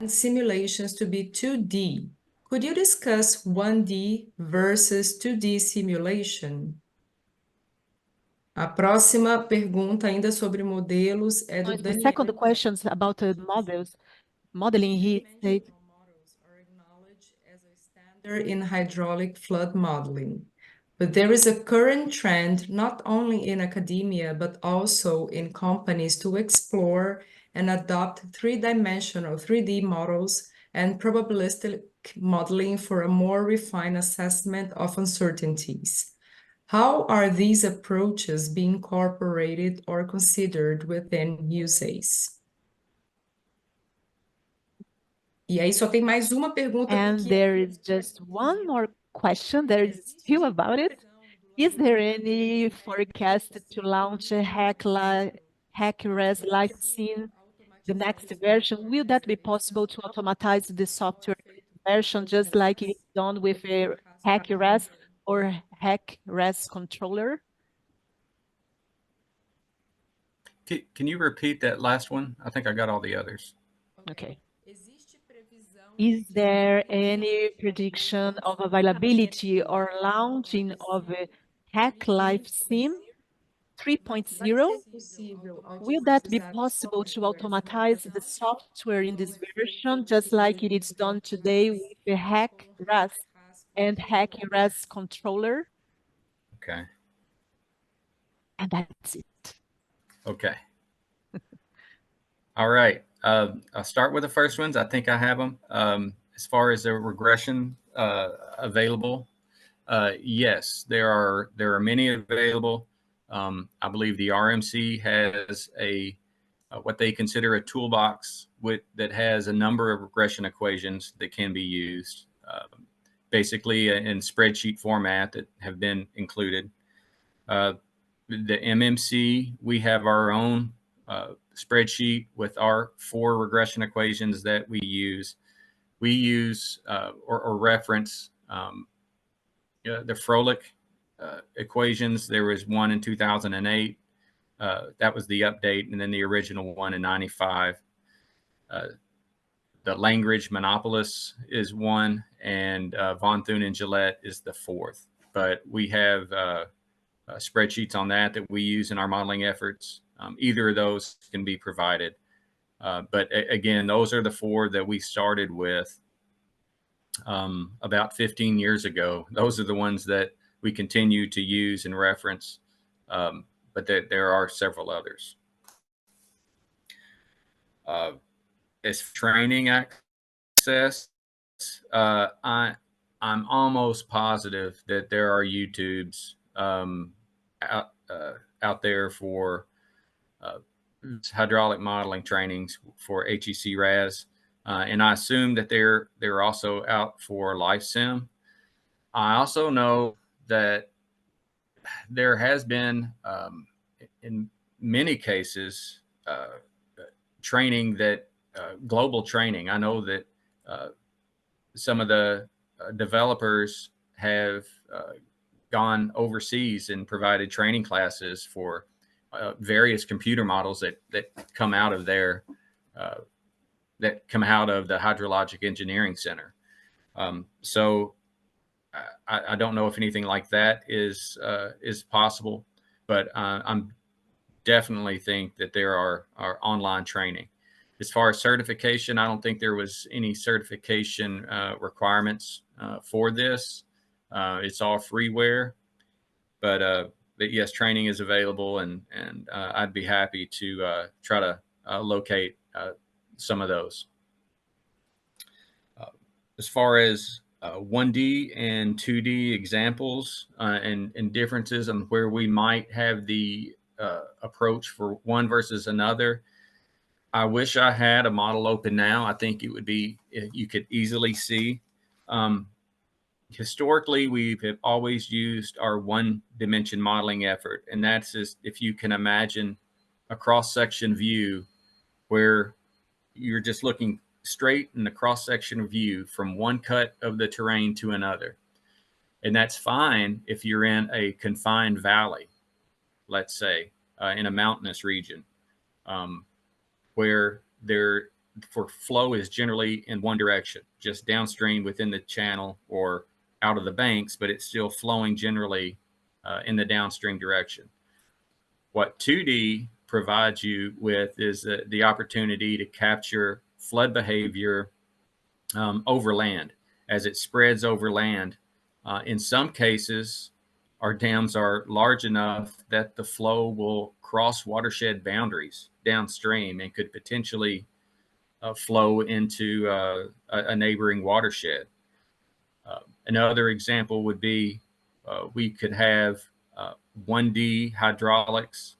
Simulations to be 2D. Could you discuss 1D versus 2D simulation? A próxima pergunta, ainda sobre modelos, é do The Daniel. second question is about models. Modeling, he said, Models are acknowledged as a standard in hydraulic flood modeling. But there is a current trend, not only in academia, but also in companies to explore and adopt three-dimensional 3D models and probabilistic modeling for a more refined assessment of uncertainties. How are these approaches being incorporated or considered within Usace? E aí só tem mais uma pergunta and que there is just one more question. There is still about it. Is there any forecast to launch a HackRes live scene, the next version? Will that be possible to automatize the software version just like it's done with a HackRes or HackRes controller? Can you repeat that last one? I think I got all the others. Okay. Is there any prediction of availability or launching of a Hack Life Sim 3.0? Will that be possible to automatize the software in this version, just like it is done today with the Hack RAS and Hack RAS controller? Okay. And that's it. Okay. All right. I'll start with the first ones. I think I have them. As far as the regression available, yes, there are many available. I believe the RMC has a what they consider a toolbox that has a number of regression equations that can be used, basically in spreadsheet format that have been included. The MMC, we have our own spreadsheet with our 4 regression equations that we use. We use or reference the Froelich equations. There was one in 2008. That was the update, and then the original one in 95. The Langridge Monopolis is one, and Von Thun and Gillette is the 4th. But we have spreadsheets on that we use in our modeling efforts. Either of those can be provided. But again, those are the 4 that we started with about 15 years ago. Those are the ones that we continue to use and reference, but there are several others. As training access, I'm almost positive that there are YouTubes out there for hydraulic modeling trainings for HEC RAS, and I assume that they're also out for LifeSim. I also know that there has been, in many cases, training that global training. I know that some of the developers have gone overseas and provided training classes for various computer models that come out of there, that come out of the Hydrologic Engineering Center. So I don't know if anything like that is possible, but I'm definitely think that there are online training. As far as certification, I don't think there was any certification requirements for this. It's all freeware, but yes, training is available, and I'd be happy to try to locate some of those. As far as 1D and 2D examples and differences on where we might have the approach for one versus another, I wish I had a model open now. I think it would be, you could easily see. Historically, we have always used our 1-dimension modeling effort, and that's just, if you can imagine a cross-section view where you're just looking straight in the cross-section view from one cut of the terrain to another. And that's fine if you're in a confined valley, let's say, in a mountainous region, where for flow is generally in one direction, just downstream within the channel or out of the banks, but it's still flowing generally in the downstream direction. What 2D provides you with is the opportunity to capture flood behavior over land as it spreads over land. In some cases, our dams are large enough that the flow will cross watershed boundaries downstream and could potentially flow into a neighboring watershed. Another example would be we could have 1D hydraulics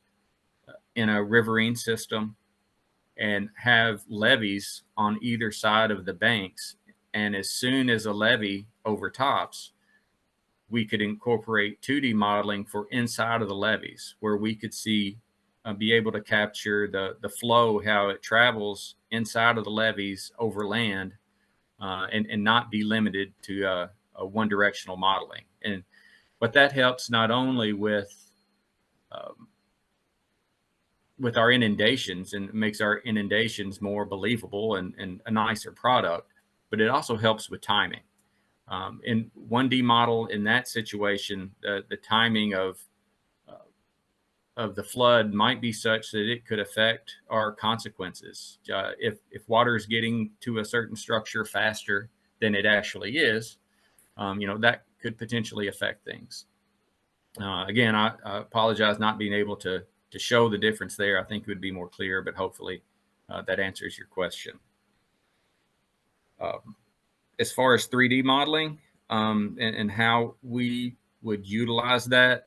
in a riverine system and have levees on either side of the banks. And as soon as a levee overtops, we could incorporate 2D modeling for inside of the levees, where we could see, be able to capture the flow, how it travels inside of the levees over land, and not be limited to a one directional modeling. And but that helps not only with our inundations and makes our inundations more believable and a nicer product, but it also helps with timing. In 1D model, in that situation, the timing of the flood might be such that it could affect our consequences. If water is getting to a certain structure faster than it actually is, that could potentially affect things. Again, I apologize not being able to show the difference there. I think it would be more clear, but hopefully that answers your question. As far as 3D modeling and how we would utilize that,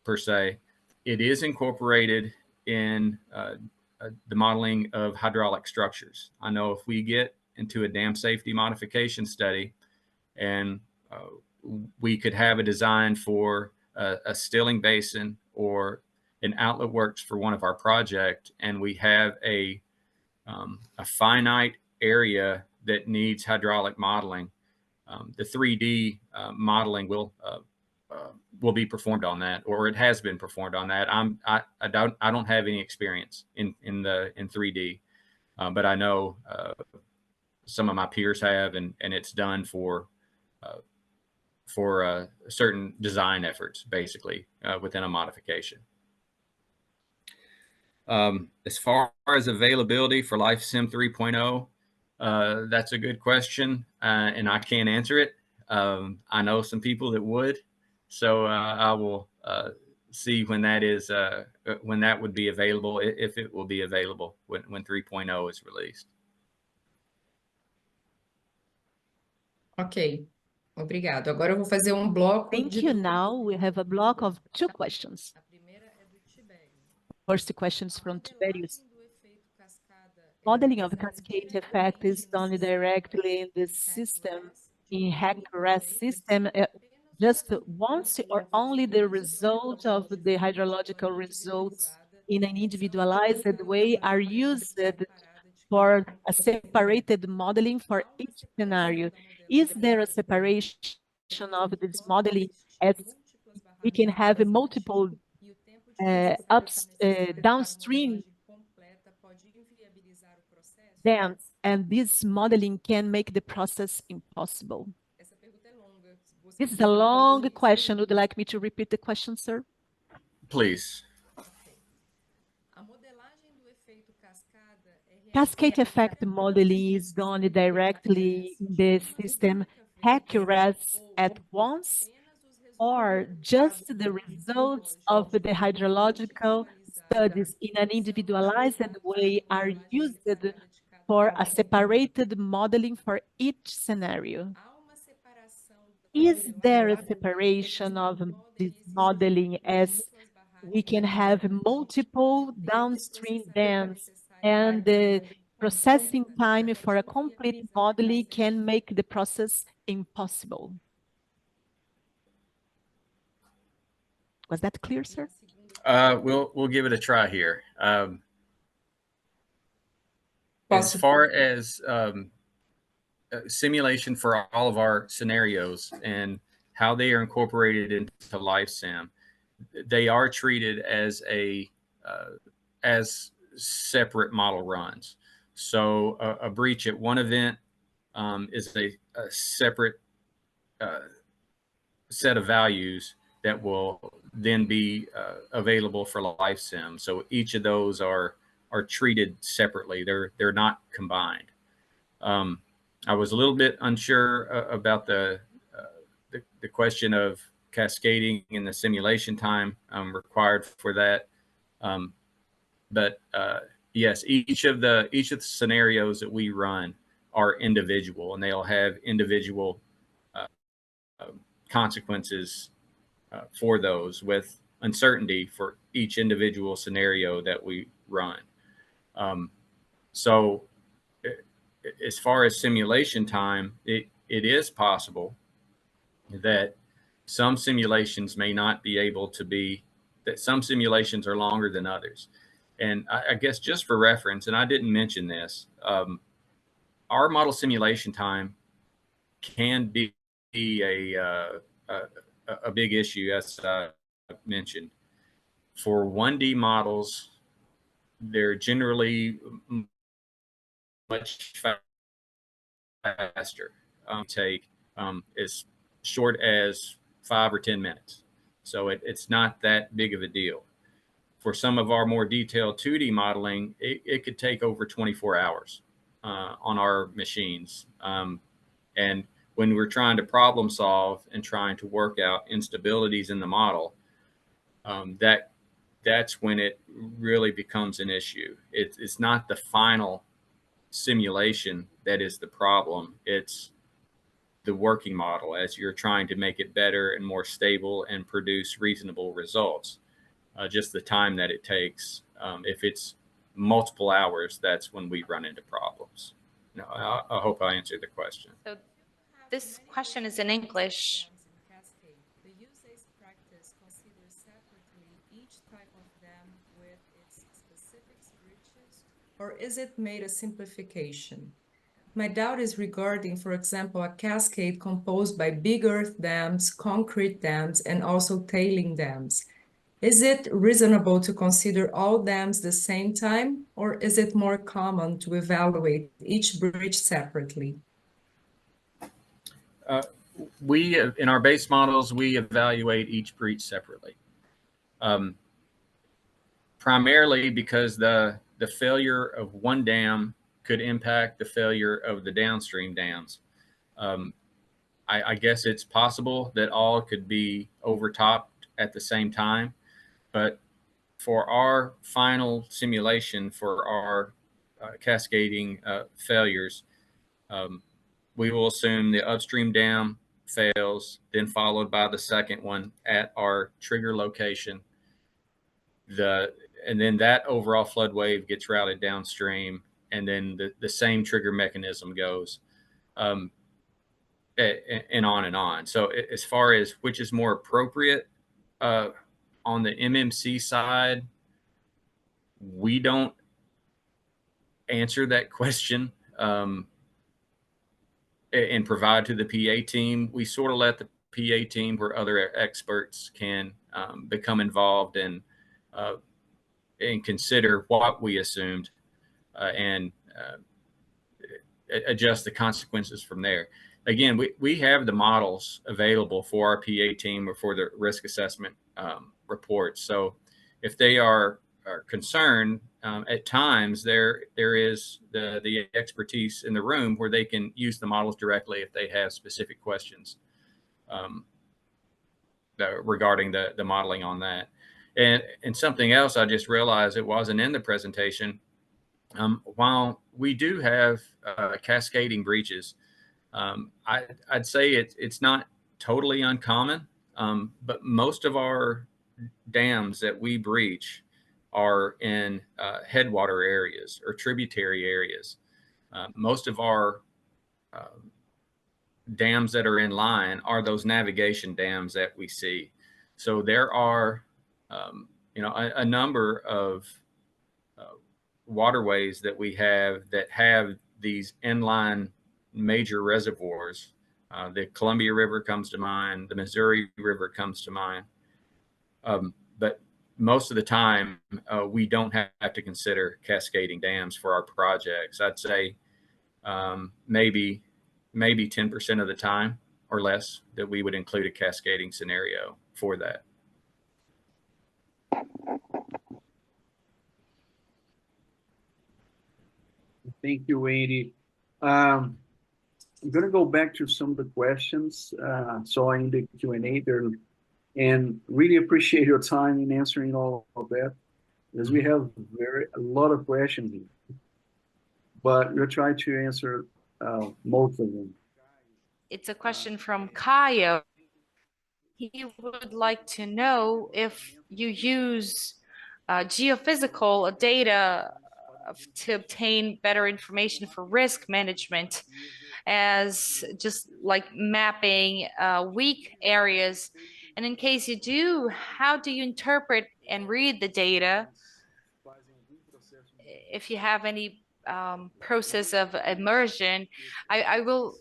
per se, it is incorporated in the modeling of hydraulic structures. I know if we get into a dam safety modification study and we could have a design for a stilling basin or an outlet works for one of our projects, and we have a finite area that needs hydraulic modeling, the 3D modeling will be performed on that, or it has been performed on that. I don't have any experience in 3D, but I know some of my peers have, and it's done for certain design efforts, basically within a modification. As far as availability for LifeSim 3.0, that's a good question, and I can't answer it. I know some people that would, so I will see when that is when that would be available, if it will be available when 3.0 is released. Ok, obrigado. Agora eu vou fazer bloco Thank de you. dúvidas. Now we have a block of 2 questions. A primeira é do Tibério. First question is from Tiberius. Modelagem do efeito cascada é Modeling of realizada cascade effect is done directly in the system, in HackRES system, just once or only the result of the hydrological results in an individualized way are used for a separated modeling for each scenario. Is there a separation of this modeling as we can have multiple downstream dams, and this modeling can make the process impossible? This is a long question. Would you like me to repeat the question, sir? Please. Cascade effect modeling is done directly in the system HackRES at once, or just the results of the hydrological studies in an individualized way are used for a separated modeling for each scenario? Is there a separation of this modeling as we can have multiple downstream dams, and the processing time for a complete modeling can make the process impossible? Was that clear, sir? We'll give it a try here. As far as simulation for all of our scenarios and how they are incorporated into LifeSim, they are treated as as separate model runs. So a breach at one event is a separate set of values that will then be available for LifeSim. So each of those are treated separately. They're not combined. I was a little bit unsure about the question of cascading in the simulation time required for that. But yes, each of the scenarios that we run are individual, and they'll have individual consequences for those, with uncertainty for each individual scenario that we run. So as far as simulation time, it is possible that some simulations may not be able to be, that some simulations are longer than others. And I guess just for reference, and I didn't mention this, our model simulation time can be a big issue, as I mentioned. For 1D models, they're generally much faster. Take as short as 5 or 10 minutes. So it's not that big of a deal. For some of our more detailed 2D modeling, it could take over 24 hours on our machines. And when we're trying to problem solve and trying to work out instabilities in the model, that's when it really becomes an issue. It's not the final simulation that is the problem. It's the working model as you're trying to make it better and more stable and produce reasonable results. Just the time that it takes. If it's multiple hours, that's when we run into problems. No, I hope I answered the question. So this question is in English. The Usace practice considers separately each type of dam with its specific breaches, or is it made a simplification? My doubt is regarding, for example, a cascade composed by big earth dams, concrete dams, and also tailing dams. Is it reasonable to consider all dams the same time, or is it more common to evaluate each breach separately? We, in our base models, we evaluate each breach separately. Primarily because the failure of one dam could impact the failure of the downstream dams. I guess it's possible that all could be overtopped at the same time, but for our final simulation for our cascading failures, we will assume the upstream dam fails, then followed by the second one at our trigger location. And then that overall flood wave gets routed downstream, and then the same trigger mechanism goes, and on and on. So as far as which is more appropriate, on the MMC side, we don't answer that question and provide to the PA team. We sort of let the PA team, where other experts can become involved and consider what we assumed and adjust the consequences from there. Again, we have the models available for our PA team or for the risk assessment reports. So if they are concerned, at times there is the expertise in the room where they can use the models directly if they have specific questions regarding the modeling on that. And something else I just realized, it wasn't in the presentation. While we do have cascading breaches, I'd say it's not totally uncommon, but most of our dams that we breach are in headwater areas or tributary areas. Most of our dams that are in line are those navigation dams that we see. So there are, a number of waterways that we have that have these inline major reservoirs. The Columbia River comes to mind, the Missouri River comes to mind. But most of the time, we don't have to consider cascading dams for our projects. I'd say maybe 10% of the time or less that we would include a cascading scenario for that. Thank you, Andy. I'm going to go back to some of the questions saw in the Q&A there, and really appreciate your time in answering all of that, because we have a lot of questions here, but we'll try to answer most of them. It's a question from Kyle. He would like to know if you use geophysical data to obtain better information for risk management, as just like mapping weak areas. And in case you do, how do you interpret and read the data? If you have any process of immersion, I will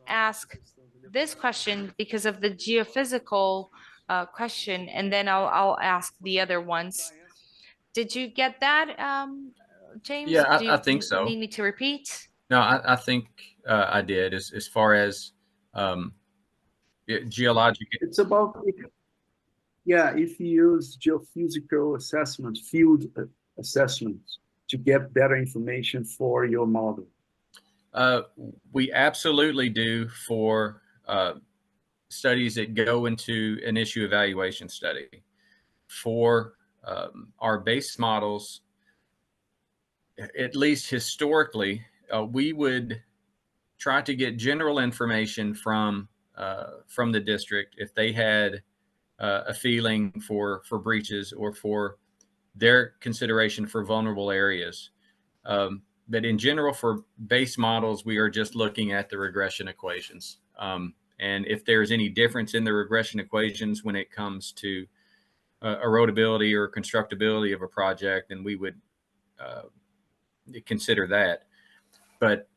ask this question because of the geophysical question, and then I'll ask the other ones. Did you get that, James? Yeah, Do I you think so. need me to repeat? No, I think I did. As far as geologic, It's about, if you use geophysical assessments, field assessments to get better information for your model. We absolutely do for studies that go into an issue evaluation study. For our base models, at least historically, we would try to get general information from the district if they had a feeling for breaches or for their consideration for vulnerable areas. But in general, for base models, we are just looking at the regression equations. And if there's any difference in the regression equations when it comes to erodibility or constructability of a project, then we would consider that. But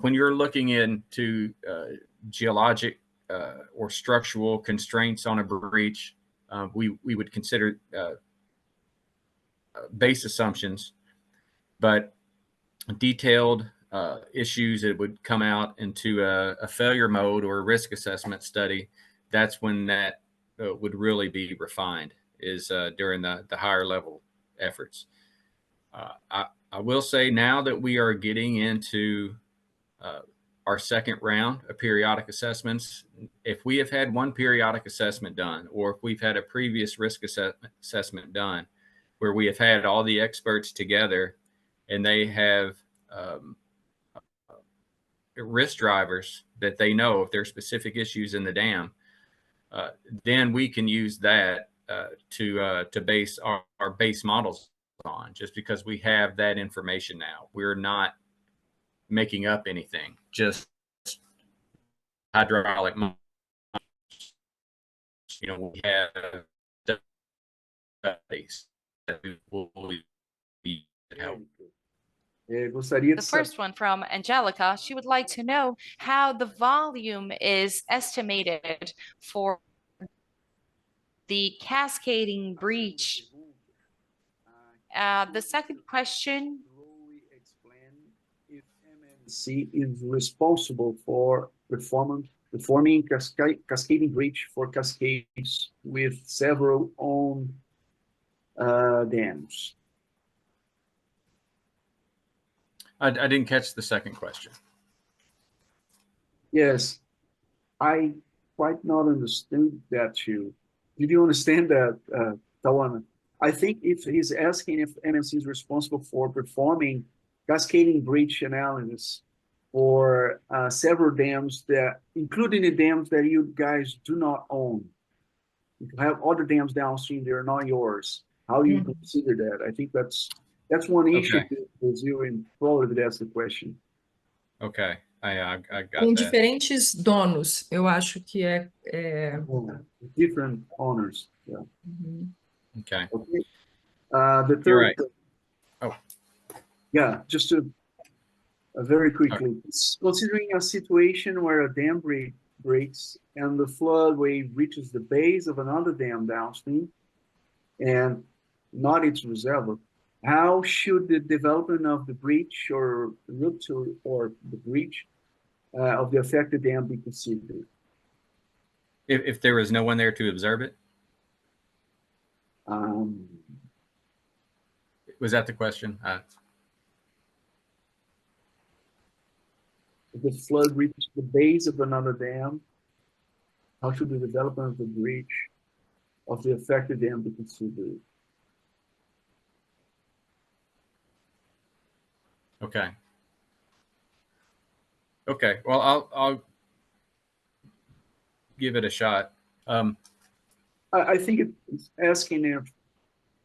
when you're looking into geologic or structural constraints on a breach, we would consider base assumptions, but detailed issues that would come out into a failure mode or a risk assessment study, that's when that would really be refined, is during the higher level efforts. I will say now that we are getting into our second round of periodic assessments, if we have had one periodic assessment done, or if we've had a previous risk assessment done, where we have had all the experts together and they have risk drivers that they know if there are specific issues in the dam, then we can use that to base our base models on, just because we have that information now. We're not making up anything, just hydraulic models. We have studies that will be help. The first one from Angelica, she would like to know how the volume is estimated for the cascading breach. The second question, MNC is responsible for performing cascading breach for cascades with several own dams. I didn't catch the second question. Yes, I quite not understood that too. Did you understand that, Tawana? I think if he's asking if MNC is responsible for performing cascading breach analysis for several dams, that including the dams that you guys do not own. If you have other dams downstream, they're not yours. How do you consider that? I think that's one issue to Brazil, and probably that's the question. Okay, I got Com that. diferentes donos, eu acho que é... Different owners. Yeah. Okay. Okay. The third. You're right. Oh. Yeah, just to very quickly, considering a situation where a dam breaks and the flood wave reaches the base of another dam downstream, and not its reservoir, how should the development of the breach or rupture or the breach of the affected dam be considered? If there was no one there to observe it? Was that the question? If the flood reaches the base of another dam, how should the development of the breach of the affected dam be considered? Okay. Okay. Well, I'll give it a shot. I think it's asking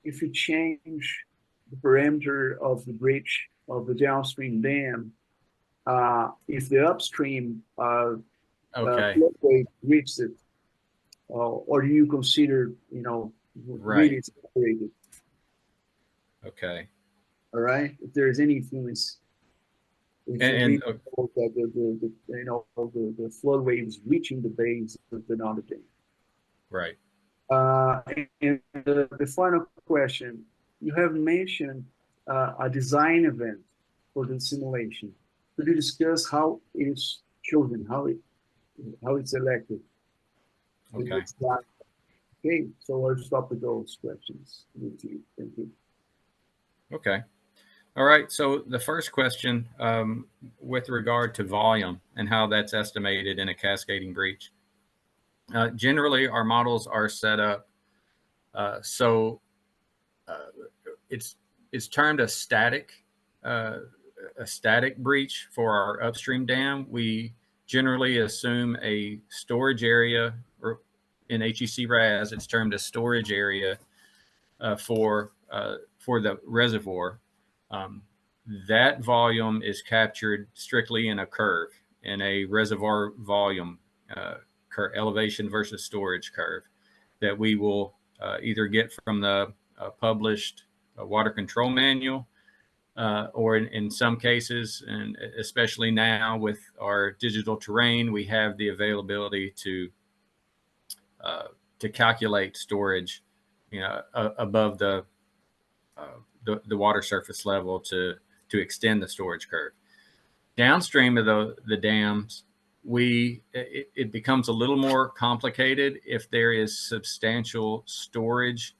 if you change the parameter of the breach of the downstream dam, if the upstream Okay. floodway reaches it, or do you consider, you know, Right. really separated? Okay. All right. If there is any influence, And that the you know the floodway is reaching the base of another dam. right. And the final question, you have mentioned a design event for the simulation. Could you discuss how it is chosen, how it's elected? Okay. Okay, so I'll stop with those questions. Thank you. Okay. All right. So the first question, with regard to volume and how that's estimated in a cascading breach. Generally, our models are set up so it's termed a static breach for our upstream dam. We generally assume a storage area, or in HEC RAS, it's termed a storage area for the reservoir. That volume is captured strictly in a curve, in a reservoir volume elevation versus storage curve that we will either get from the published water control manual, or in some cases, and especially now with our digital terrain, we have the availability to calculate storage, you know, above the water surface level to extend the storage curve. Downstream of the dams, it becomes a little more complicated if there is substantial storage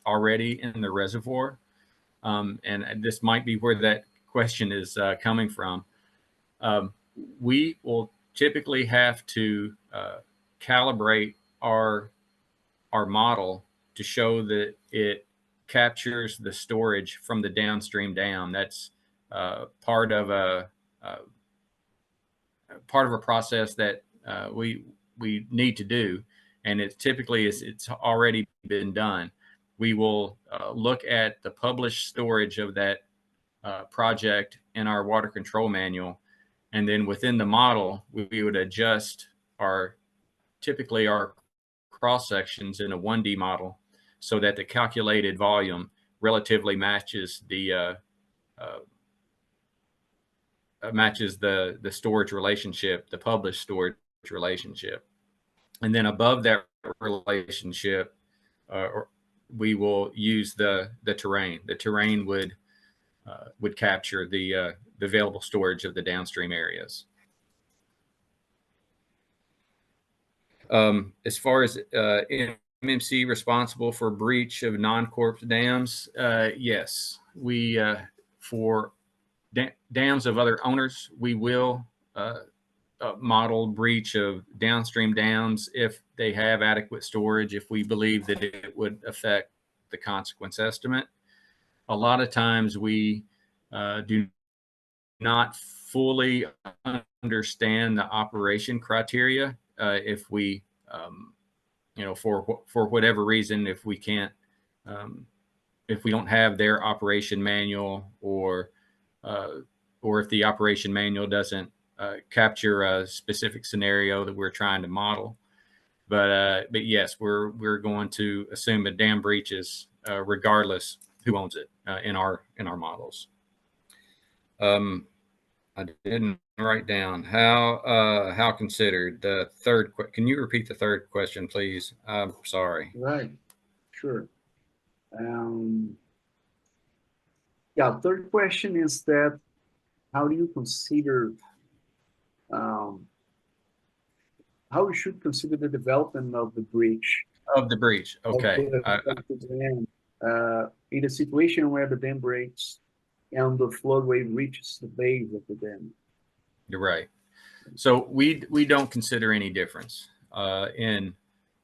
already in the reservoir. And this might be where that question is coming from. We will typically have to calibrate our model to show that it captures the storage from the downstream dam. That's part of a process that we need to do, and it typically it's already been done. We will look at the published storage of that project in our water control manual, and then within the model we would adjust typically our cross sections in a 1D model so that the calculated volume relatively matches the storage relationship, the published storage relationship. And then above that relationship, we will use the terrain. The terrain would capture the available storage of the downstream areas. As far as MMC responsible for breach of non-corp dams, yes, we for dams of other owners, we will model breach of downstream dams if they have adequate storage, if we believe that it would affect the consequence estimate. A lot of times we do not fully understand the operation criteria. If we, you know, for whatever reason, if we can't, if we don't have their operation manual, or if the operation manual doesn't capture a specific scenario that we're trying to model. But yes, we're going to assume a dam breaches regardless who owns it in our models. I didn't write down how considered the third. Can you repeat the third question, please? I'm sorry. Right, sure. Yeah, third question is that how do you consider how we should consider the development of the breach? Of the breach, okay. Of the dam, in a situation where the dam breaks and the floodway reaches the base of the dam. You're right. So we don't consider any difference in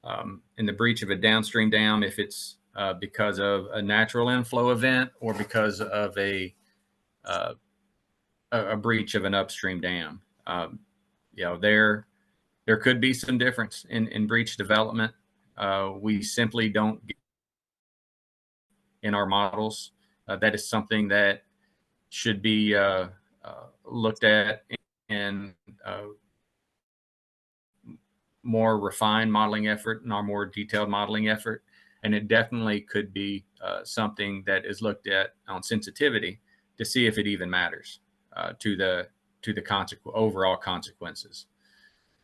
the breach of a downstream dam if it's because of a natural inflow event or because of a breach of an upstream dam. You know, there could be some difference in breach development. We simply don't get in our models. That is something that should be looked at in more refined modeling effort and our more detailed modeling effort. And it definitely could be something that is looked at on sensitivity to see if it even matters to the overall consequences.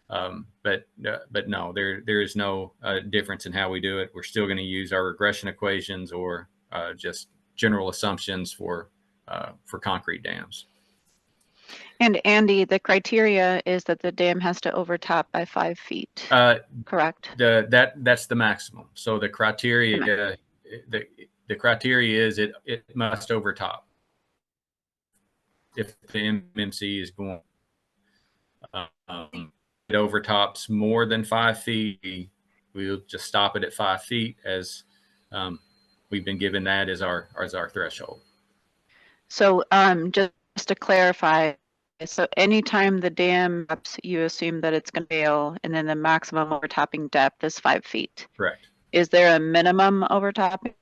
But no, there is no difference in how we do it. We're still going to use our regression equations or just general assumptions for concrete dams. And Andy, the criteria is that the dam has to overtop by 5 feet, correct? That's the maximum. So the criteria, the criteria is it must overtop. If the MMC is going, it overtops more than 5 feet, we'll just stop it at 5 feet as we've been given that as our threshold. So just to clarify, so anytime the dam drops, you assume that it's going to fail, and then the maximum overtopping depth is 5 feet. Correct. Is there a minimum overtopping?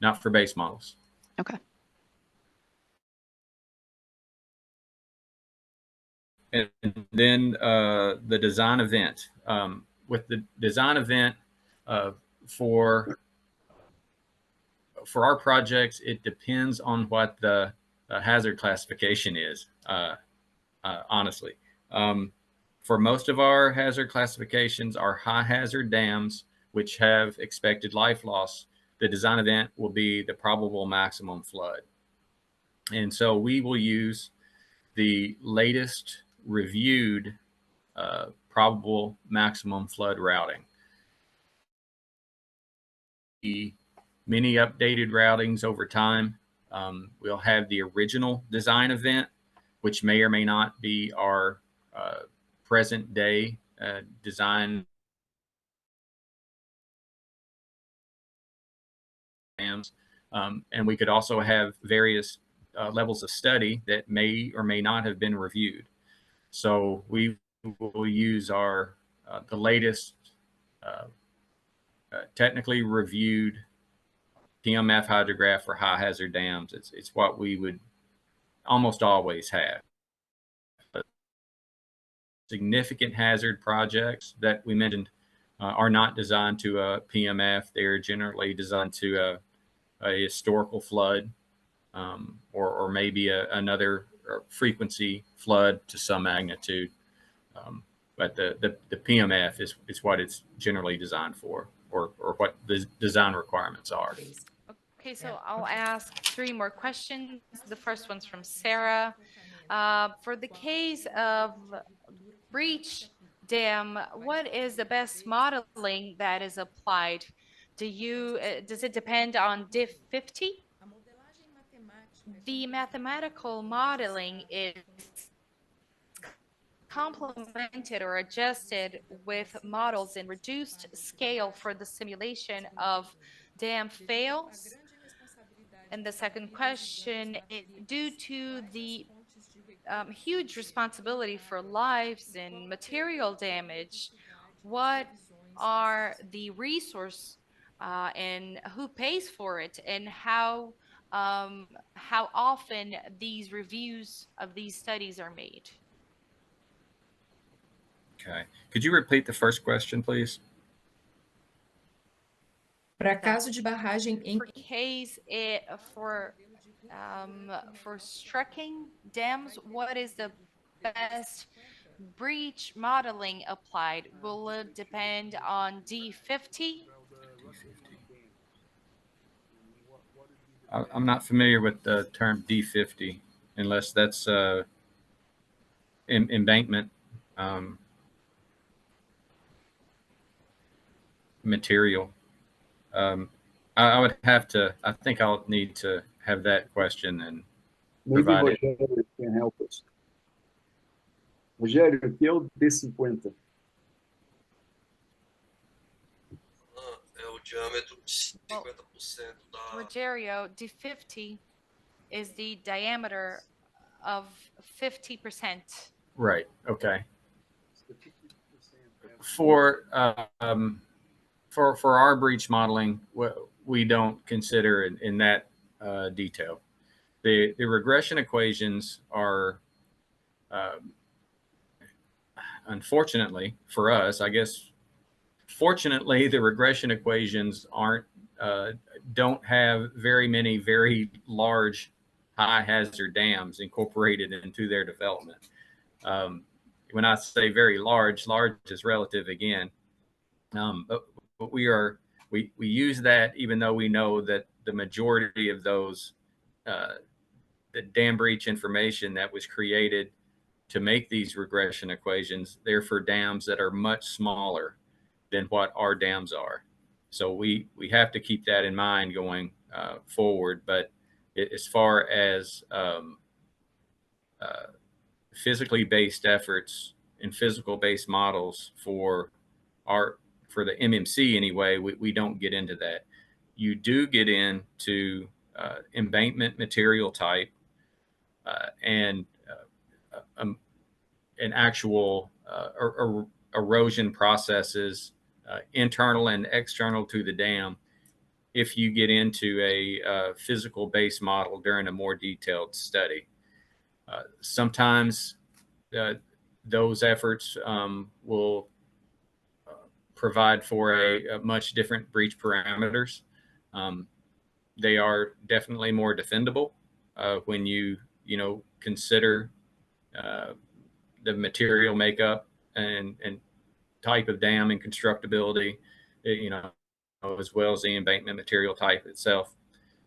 Not for base models. Okay. And then the design event. With the design event for our projects, it depends on what the hazard classification is, honestly. For most of our hazard classifications, our high hazard dams, which have expected life loss, the design event will be the probable maximum flood. And so we will use the latest reviewed probable maximum flood routing. Many updated routings over time. We'll have the original design event, which may or may not be our present day design dams. And we could also have various levels of study that may or may not have been reviewed. So we will use our the latest technically reviewed PMF hydrograph for high hazard dams. It's what we would almost always have. But significant hazard projects that we mentioned are not designed to a PMF. They're generally designed to a historical flood or maybe another frequency flood to some magnitude. But the PMF is what it's generally designed for, or what the design requirements are. Okay, so I'll ask 3 more questions. The first one's from Sarah. For the case of breach dam, what is the best modeling that is applied? Does it depend on diff 50? The mathematical modeling is complemented or adjusted with models in reduced scale for the simulation of dam fails. And the second question, due to the huge responsibility for lives and material damage, what are the resources and who pays for it, and how often these reviews of these studies are made? Okay. Could you repeat the first question, please? Para caso de barragem em For case for striking dams, what is the best breach modeling applied? Will it depend on D50? I'm not familiar with the term D50, unless that's embankment material. I would have to, I think I'll need to have that question and Maybe provide it. Rogério can help us. Rogério, o que é o D50? É o diâmetro de 50% da. Rogério, D50 is the diameter of 50%. Right. Okay. For our breach modeling, we don't consider it in that detail. The regression equations are, unfortunately for us, I guess, fortunately, the regression equations don't have very many very large high hazard dams incorporated into their development. When I say very large is relative again. But we use that even though we know that the majority of those the dam breach information that was created to make these regression equations, they're for dams that are much smaller than what our dams are. So we have to keep that in mind going forward. But as far as physically based efforts and physical based models for the MMC anyway, we don't get into that. You do get into embankment material type and an actual erosion processes, internal and external to the dam, if you get into a physical based model during a more detailed study. Sometimes those efforts will provide for a much different breach parameters. They are definitely more defendable when you consider the material makeup and type of dam and constructability, as well as the embankment material type itself.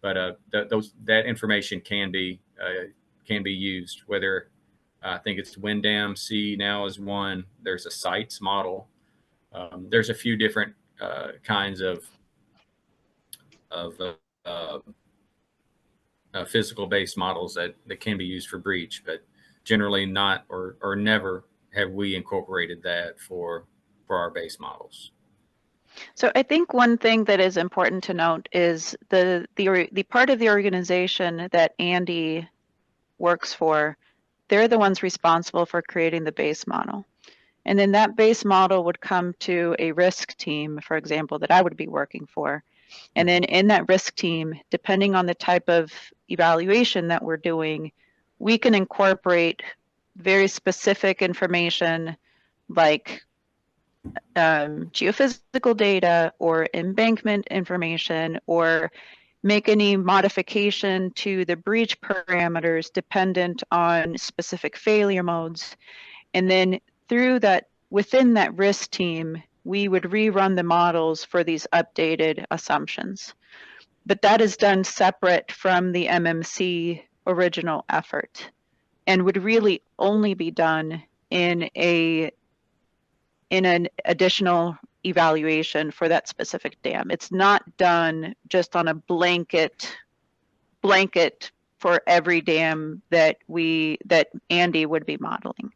But that information can be used. Whether I think it's wind dam C now is one. There's a sites model. There's a few different kinds of physical based models that can be used for breach, but generally not or never have we incorporated that for our base models. So I think one thing that is important to note is the part of the organization that Andy works for, they're the ones responsible for creating the base model. And then that base model would come to a risk team, for example, that I would be working for. And then in that risk team, depending on the type of evaluation that we're doing, we can incorporate very specific information like geophysical data or embankment information, or make any modification to the breach parameters dependent on specific failure modes. And then through that, within that risk team, we would rerun the models for these updated assumptions. But that is done separate from the MMC original effort and would really only be done in an additional evaluation for that specific dam. It's not done just on a blanket for every dam that Andy would be modeling.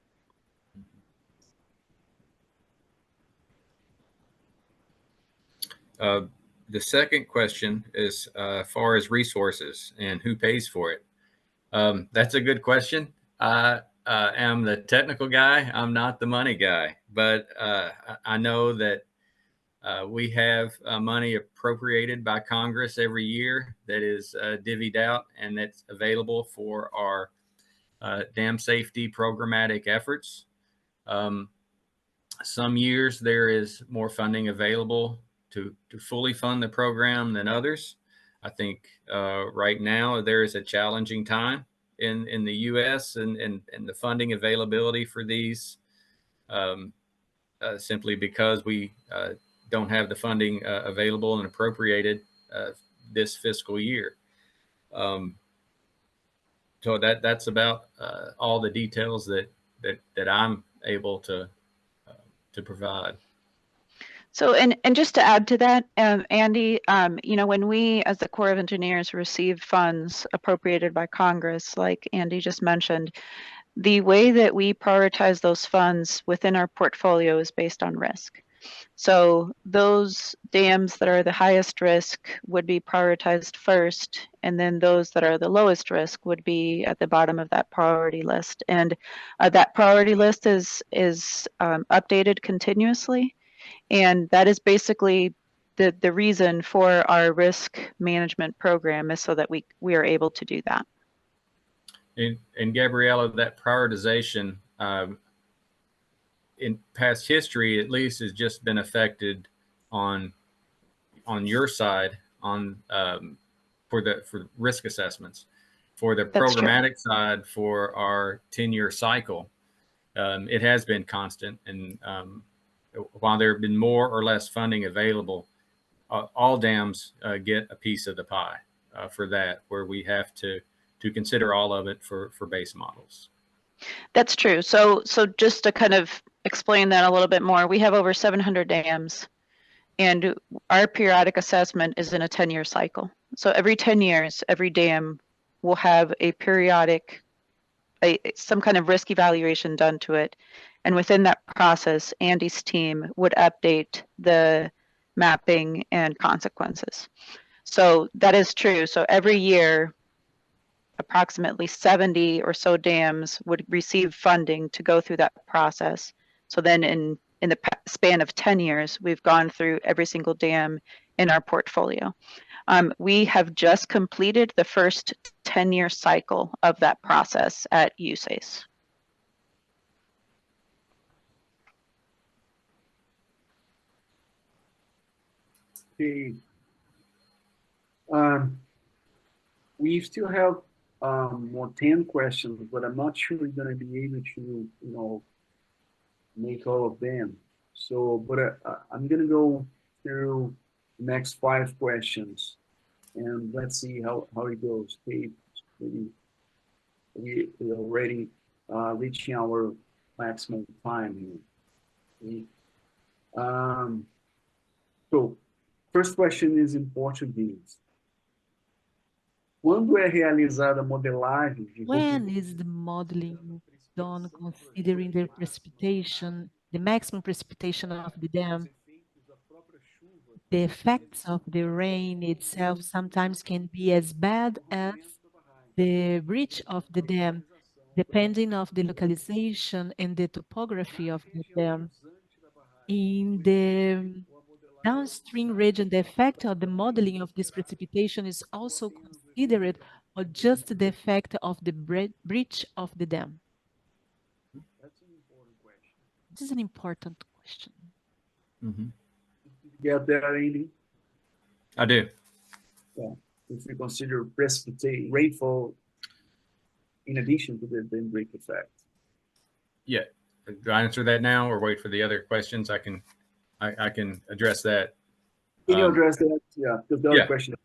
The second question is as far as resources and who pays for it. That's a good question. I am the technical guy. I'm not the money guy, but I know that we have money appropriated by Congress every year that is divvied out and that's available for our dam safety programmatic efforts. Some years there is more funding available to fully fund the program than others. I think right now there is a challenging time in the U.S. and the funding availability for these simply because we don't have the funding available and appropriated this fiscal year. So that's about all the details that I'm able to provide. So, and just to add to that, Andy, you know, when we as the Corps of Engineers receive funds appropriated by Congress, like Andy just mentioned, the way that we prioritize those funds within our portfolio is based on risk. So those dams that are the highest risk would be prioritized first, and then those that are the lowest risk would be at the bottom of that priority list. And that priority list is updated continuously, and that is basically the reason for our risk management program, is so that we are able to do that. And Gabriella, that prioritization in past history, at least, has just been affected on your side for risk assessments. For the programmatic side, for our 10-year cycle, it has been constant. And while there have been more or less funding available, all dams get a piece of the pie for that, where we have to consider all of it for base models. That's true. So just to kind of explain that a little bit more, we have over 700 dams, and our periodic assessment is in a 10-year cycle. So every 10 years, every dam will have a periodic, some kind of risk evaluation done to it. And within that process, Andy's team would update the mapping and consequences. So that is true. So every year, approximately 70 or so dams would receive funding to go through that process. So then in the span of 10 years, we've gone through every single dam in our portfolio. We have just completed the first 10-year cycle of that process at Usace. Okay. We still have more 10 questions, but I'm not sure we're going to be able to, make all of them. So, but I'm going to go through the next 5 questions, and let's see how it goes. Okay, we're already reaching our maximum time here. Okay. So, first question is in Portuguese. Quando é realizada a modelagem de When is the modeling done considering the precipitation, the maximum precipitation of the dam? The effects of the rain itself sometimes can be as bad as the breach of the dam, depending on the localization and the topography of the dam. In the downstream region, the effect of the modeling of this precipitation is also considered, or just the effect of the breach of the dam? That's an important question. This is an important question. Mm-hmm. Did you get there, Andy? I do. Yeah. If we consider precipitation, rainfall, in addition to the dam break effect. Yeah. Do I answer that now, or wait for the other questions? I can address that. Can you address that? Yeah, the other question.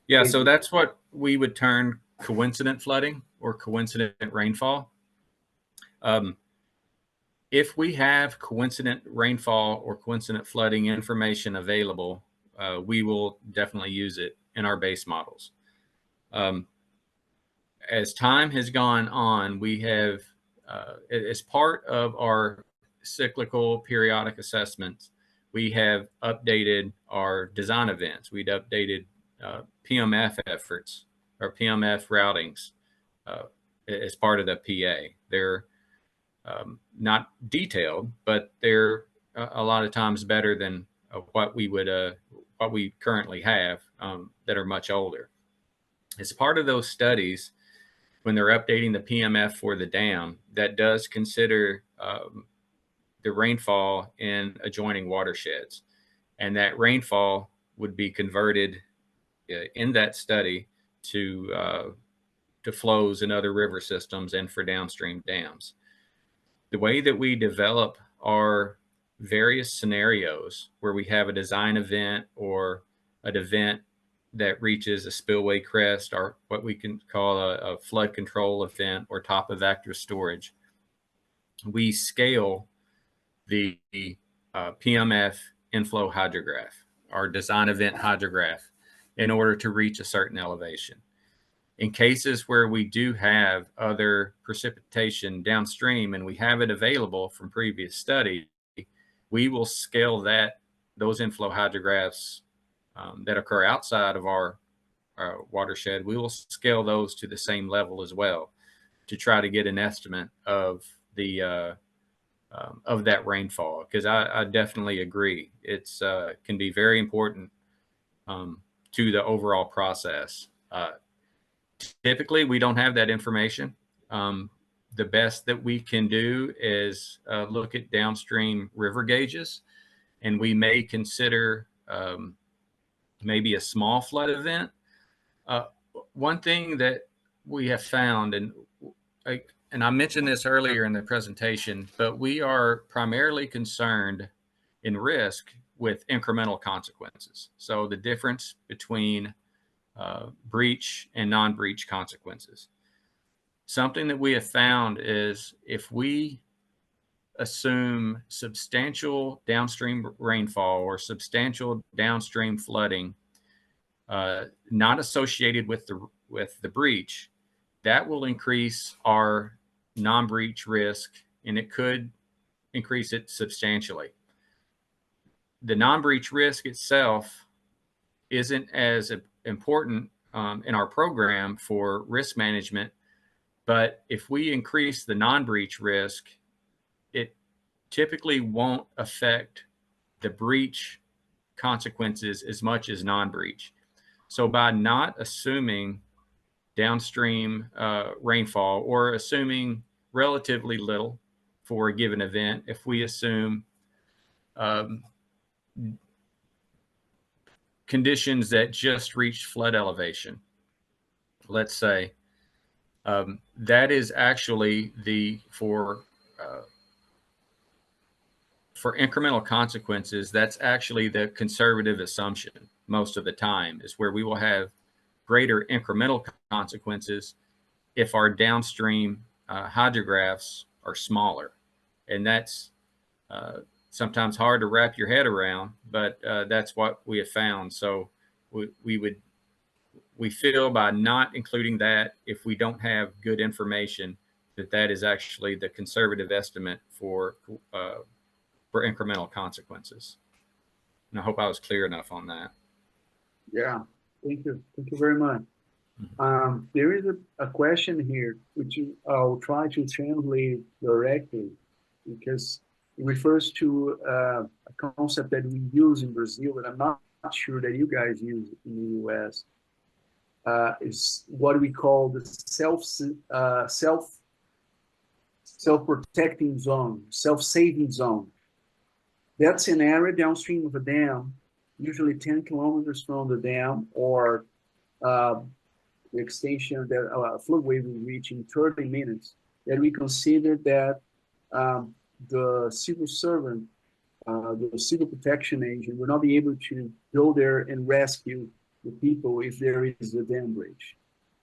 Yeah, so that's what we would term coincident flooding or coincident rainfall. If we have coincident rainfall or coincident flooding information available, we will definitely use it in our base models. As time has gone on, we have, as part of our cyclical periodic assessments, we have updated our design events. We'd updated PMF efforts or PMF routings as part of the PA. They're not detailed, but they're a lot of times better than what we currently have that are much older. As part of those studies, when they're updating the PMF for the dam, that does consider the rainfall in adjoining watersheds. And that rainfall would be converted in that study to flows in other river systems and for downstream dams. The way that we develop are various scenarios where we have a design event or an event that reaches a spillway crest, or what we can call a flood control event, or top of active storage. We scale the PMF inflow hydrograph, our design event hydrograph, in order to reach a certain elevation. In cases where we do have other precipitation downstream and we have it available from previous study, we will scale those inflow hydrographs that occur outside of our watershed. We will scale those to the same level as well to try to get an estimate of the of that rainfall, because I definitely agree. It's can be very important to the overall process. Typically, we don't have that information. The best that we can do is look at downstream river gauges, and we may consider maybe a small flood event. One thing that we have found, and I mentioned this earlier in the presentation, but we are primarily concerned in risk with incremental consequences. So the difference between breach and non-breach consequences. Something that we have found is if we assume substantial downstream rainfall or substantial downstream flooding not associated with the breach, that will increase our non-breach risk, and it could increase it substantially. The non-breach risk itself isn't as important in our program for risk management, but if we increase the non-breach risk, it typically won't affect the breach consequences as much as non-breach. So by not assuming downstream rainfall, or assuming relatively little for a given event, if we assume conditions that just reach flood elevation, let's say, that is actually for incremental consequences, that's actually the conservative assumption most of the time, is where we will have greater incremental consequences if our downstream hydrographs are smaller. And that's sometimes hard to wrap your head around, but that's what we have found. So we feel by not including that, if we don't have good information, that is actually the conservative estimate for incremental consequences. And I hope I was clear enough on that. Yeah, thank you. Thank you very much. There is a question here, which I'll try to translate directly, because it refers to a concept that we use in Brazil, but I'm not sure that you guys use in the US. Is what we call the self-protecting zone, self-saving zone. That's an area downstream of a dam, usually 10 kilometers from the dam, or the extension that a floodway will reach in 30 minutes, that we consider that the civil servant, the civil protection agent, will not be able to go there and rescue the people if there is a dam breach.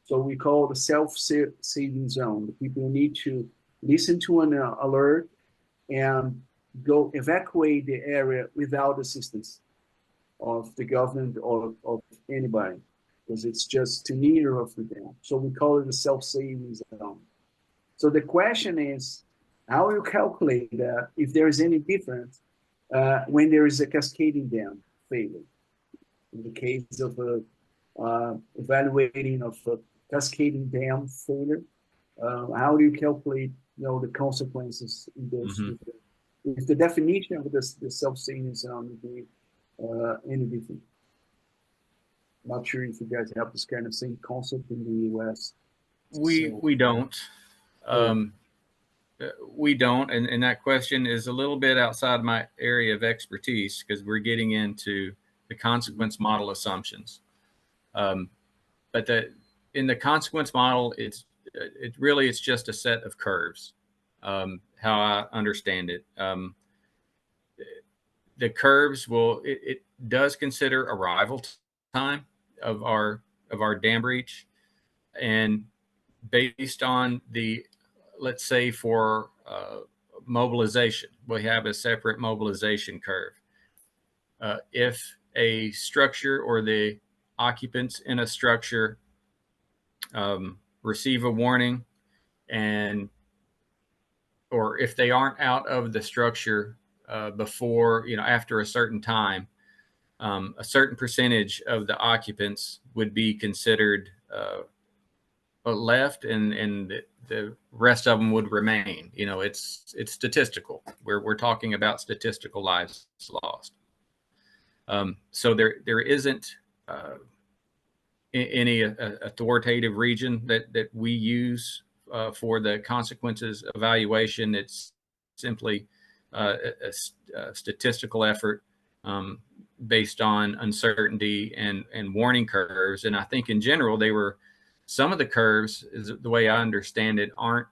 So we call the self-saving zone. The people need to listen to an alert and go evacuate the area without assistance of the government or of anybody, because it's just too near of the dam. So we call it a self-saving zone. So the question is, how you calculate that if there is any difference when there is a cascading dam failure? In the case of evaluating of a cascading dam failure, how do you calculate, the consequences in those different? If the definition of the self-saving zone would be any different. Not sure if you guys have this kind of same concept in the US. We don't. We don't, and that question is a little bit outside my area of expertise, because we're getting into the consequence model assumptions. But in the consequence model, it's just a set of curves, how I understand it. the curves will, it does consider arrival time of our dam breach, and based on the, let's say for mobilization, we have a separate mobilization curve. If a structure or the occupants in a structure receive a warning, and or if they aren't out of the structure before, after a certain time, a certain percentage of the occupants would be considered left, and the rest of them would remain. It's statistical. We're talking about statistical lives lost. So there isn't any authoritative region that we use for the consequences evaluation. It's simply a statistical effort based on uncertainty and warning curves. And I think in general, some of the curves, is the way I understand it, aren't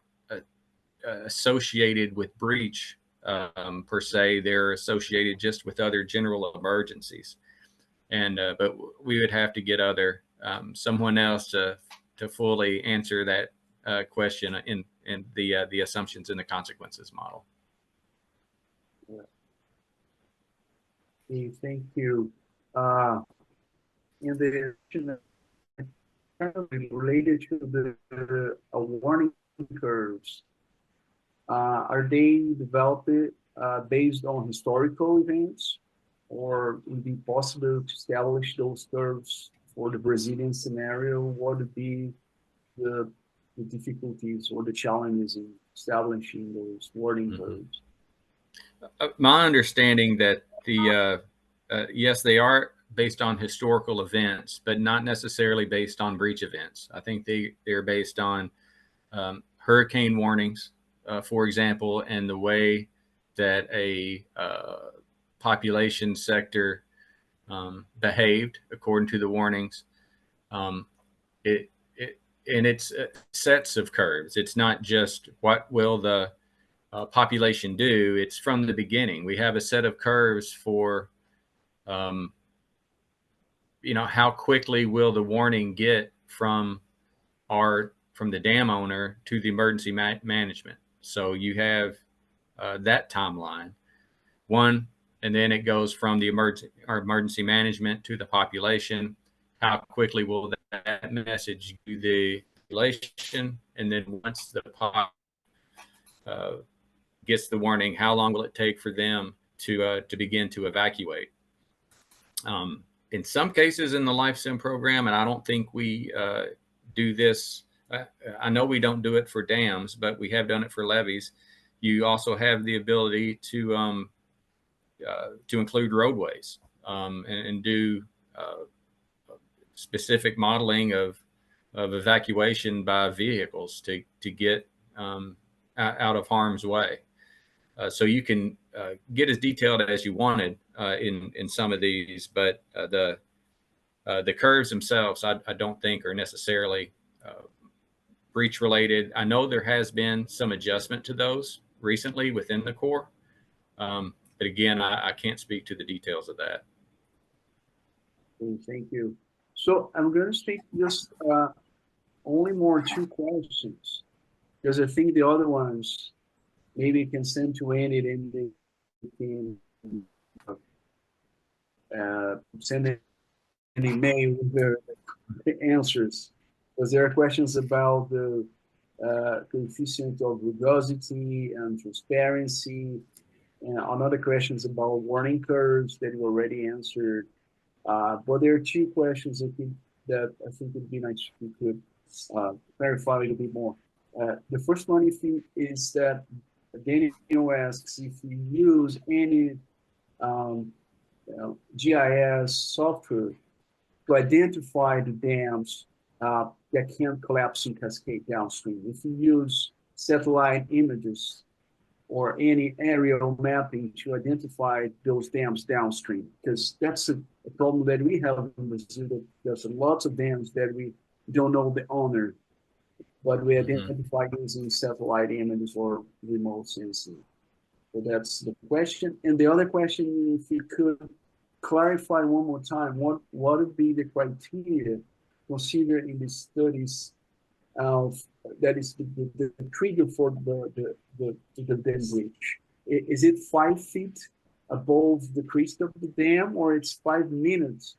associated with breach per se. They're associated just with other general emergencies. And but we would have to get someone else to fully answer that question in the assumptions and the consequences model. Okay, thank you. In the kind of related to the warning curves, are they developed based on historical events, or would it be possible to establish those curves for the Brazilian scenario? What would be the difficulties or the challenges in establishing those warning curves? My understanding that yes, they are based on historical events, but not necessarily based on breach events. I think they're based on hurricane warnings, for example, and the way that a population sector behaved according to the warnings. It's sets of curves. It's not just what will the population do. It's from the beginning. We have a set of curves for how quickly will the warning get from the dam owner to the emergency management. So you have that timeline one, and then it goes from the emergency management to the population. How quickly will that message to the population? And then once the pop gets the warning, how long will it take for them to begin to evacuate? In some cases in the LifeSim program, and I don't think we do this, I know we don't do it for dams, but we have done it for levees. You also have the ability to include roadways and do specific modeling of evacuation by vehicles to get out of harm's way. So you can get as detailed as you wanted in some of these, but the curves themselves, I don't think are necessarily breach related. I know there has been some adjustment to those recently within the Corps, but again, I can't speak to the details of that. Okay, thank you. So I'm going to take just only more 2 questions, because I think the other ones maybe you can send to Andy, and they can send an email with the answers, because there are questions about the coefficient of rugosity and transparency, and another questions about warning curves that you already answered. But there are 2 questions that I think would be nice if you could clarify a little bit more. The first one is that Daniel asks if you use any GIS software to identify the dams that can collapse and cascade downstream. If you use satellite images or any aerial mapping to identify those dams downstream, because that's a problem that we have in Brazil. There's lots of dams that we don't know the owner, but we identify using satellite images or remote sensing. So that's the question. And the other question, if you could clarify one more time, what would be the criteria considered in the studies of that is the trigger for the dam breach? Is it 5 feet above the crest of the dam, or it's 5 minutes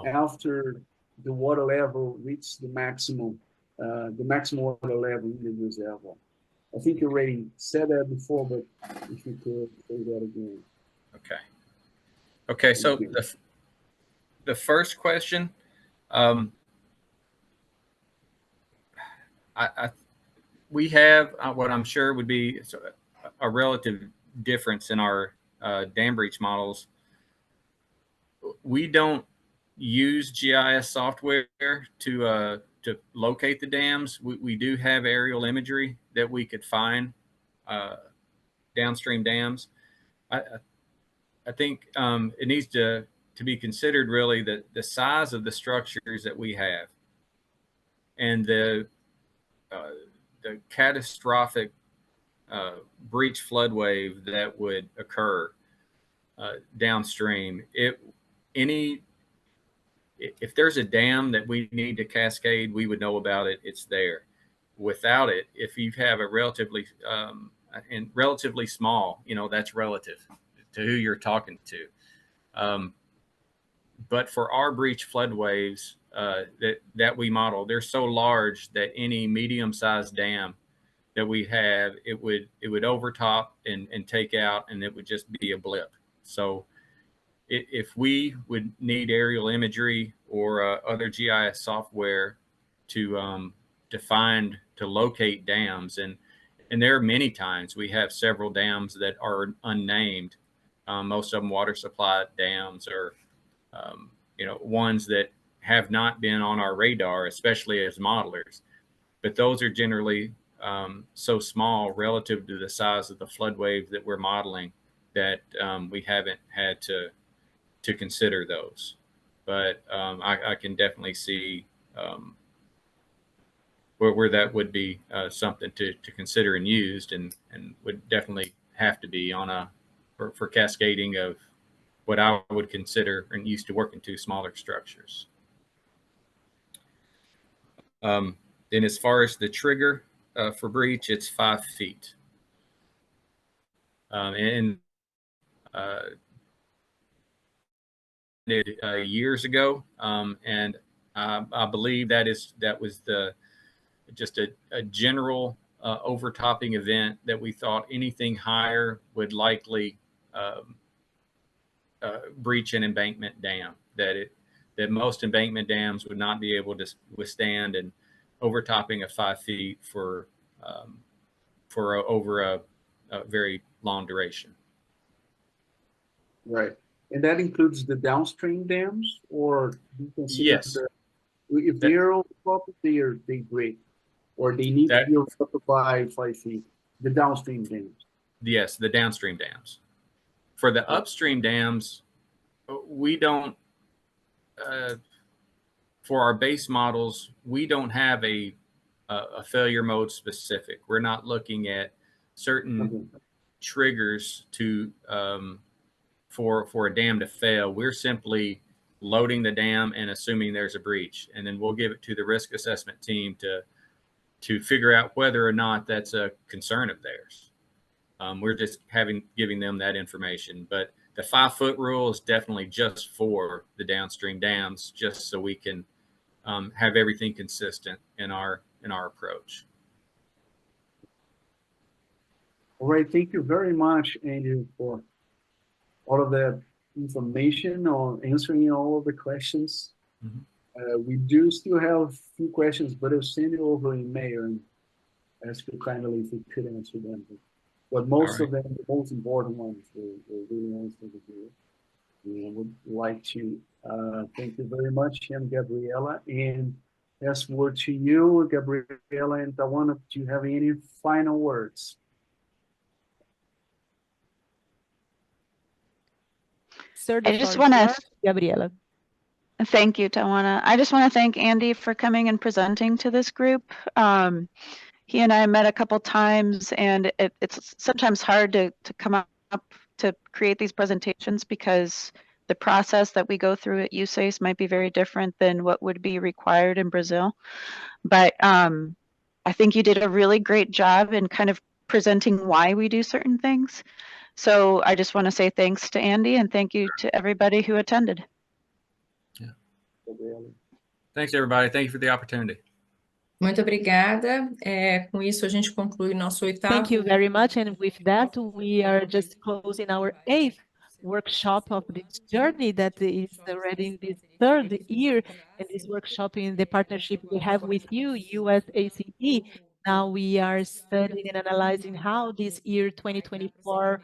after the water level reaches the maximum water level in the reservoir? I think you already said that before, but if you could say that again. Okay. Okay, so the first question, we have what I'm sure would be a relative difference in our dam breach models. We don't use GIS software to locate the dams. We do have aerial imagery that we could find downstream dams. I think it needs to be considered really the size of the structures that we have and the catastrophic breach flood wave that would occur downstream. If there's a dam that we need to cascade, we would know about it. It's there. Without it, if you have a relatively small, that's relative to who you're talking to. But for our breach flood waves that we model, they're so large that any medium-sized dam that we have, it would overtop and take out, and it would just be a blip. So if we would need aerial imagery or other GIS software to locate dams, and there are many times we have several dams that are unnamed. Most of them water supply dams, or ones that have not been on our radar, especially as modelers. But those are generally so small relative to the size of the flood wave that we're modeling that we haven't had to consider those. But I can definitely see where that would be something to consider and used, and would definitely have to be on for cascading of what I would consider and used to working to smaller structures. Then as far as the trigger for breach, it's 5 feet. Years ago, and I believe that was just a general overtopping event that we thought anything higher would likely breach an embankment dam, that most embankment dams would not be able to withstand an overtopping of 5 feet for over a very long duration. Right. And that includes the downstream dams, or you consider yes. If they're on top, they break, or they need to be over by 5 feet. The downstream dams. Yes, the downstream dams. For the upstream dams, we don't. For our base models, we don't have a failure mode specific. We're not looking at certain triggers to for a dam to fail. We're simply loading the dam and assuming there's a breach, and then we'll give it to the risk assessment team to figure out whether or not that's a concern of theirs. We're just giving them that information. But the 5 foot rule is definitely just for the downstream dams, just so we can have everything consistent in our approach. All right, thank you very much, Andrew, for all of that information on answering all of the questions. Mm-hmm. We do still have a few questions, but I'll send you over in mail and ask you kindly if you could answer them. But most of them, the most important ones, we're really answered here. And I would like to thank you very much, Gabriela, and pass word to you, Gabriela and Tawana. Do you have any final words? I just want to, Gabriela. Thank you, Tawana. I just want to thank Andy for coming and presenting to this group. He and I met a couple times, and it's sometimes hard to come up to create these presentations because the process that we go through at Usace might be very different than what would be required in Brazil. But I think you did a really great job in kind of presenting why we do certain things. So I just want to say thanks to Andy and thank you to everybody who attended. Yeah. Thanks, everybody. Thank you for the opportunity. Muito obrigada. Com isso, a gente conclui nosso oitavo. Thank you very much. And with that, we are just closing our 8th workshop of this journey that is already in this 3rd year. And this workshop in the partnership we have with you, USACE. Now we are studying and analyzing how this year 2024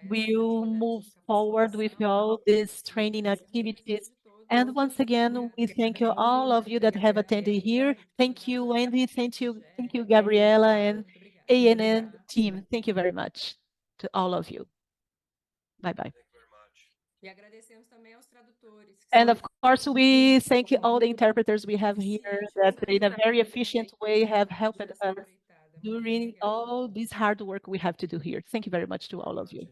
will move forward with all these training activities. And once again, we thank you, all of you that have attended here. Thank you, Andy. Thank you, Gabriela and ANN team. Thank you very much to all of you. Bye-bye. And of course, we thank all the interpreters we have here that in a very efficient way have helped us during all this hard work we have to do here. Thank you very much to all of you.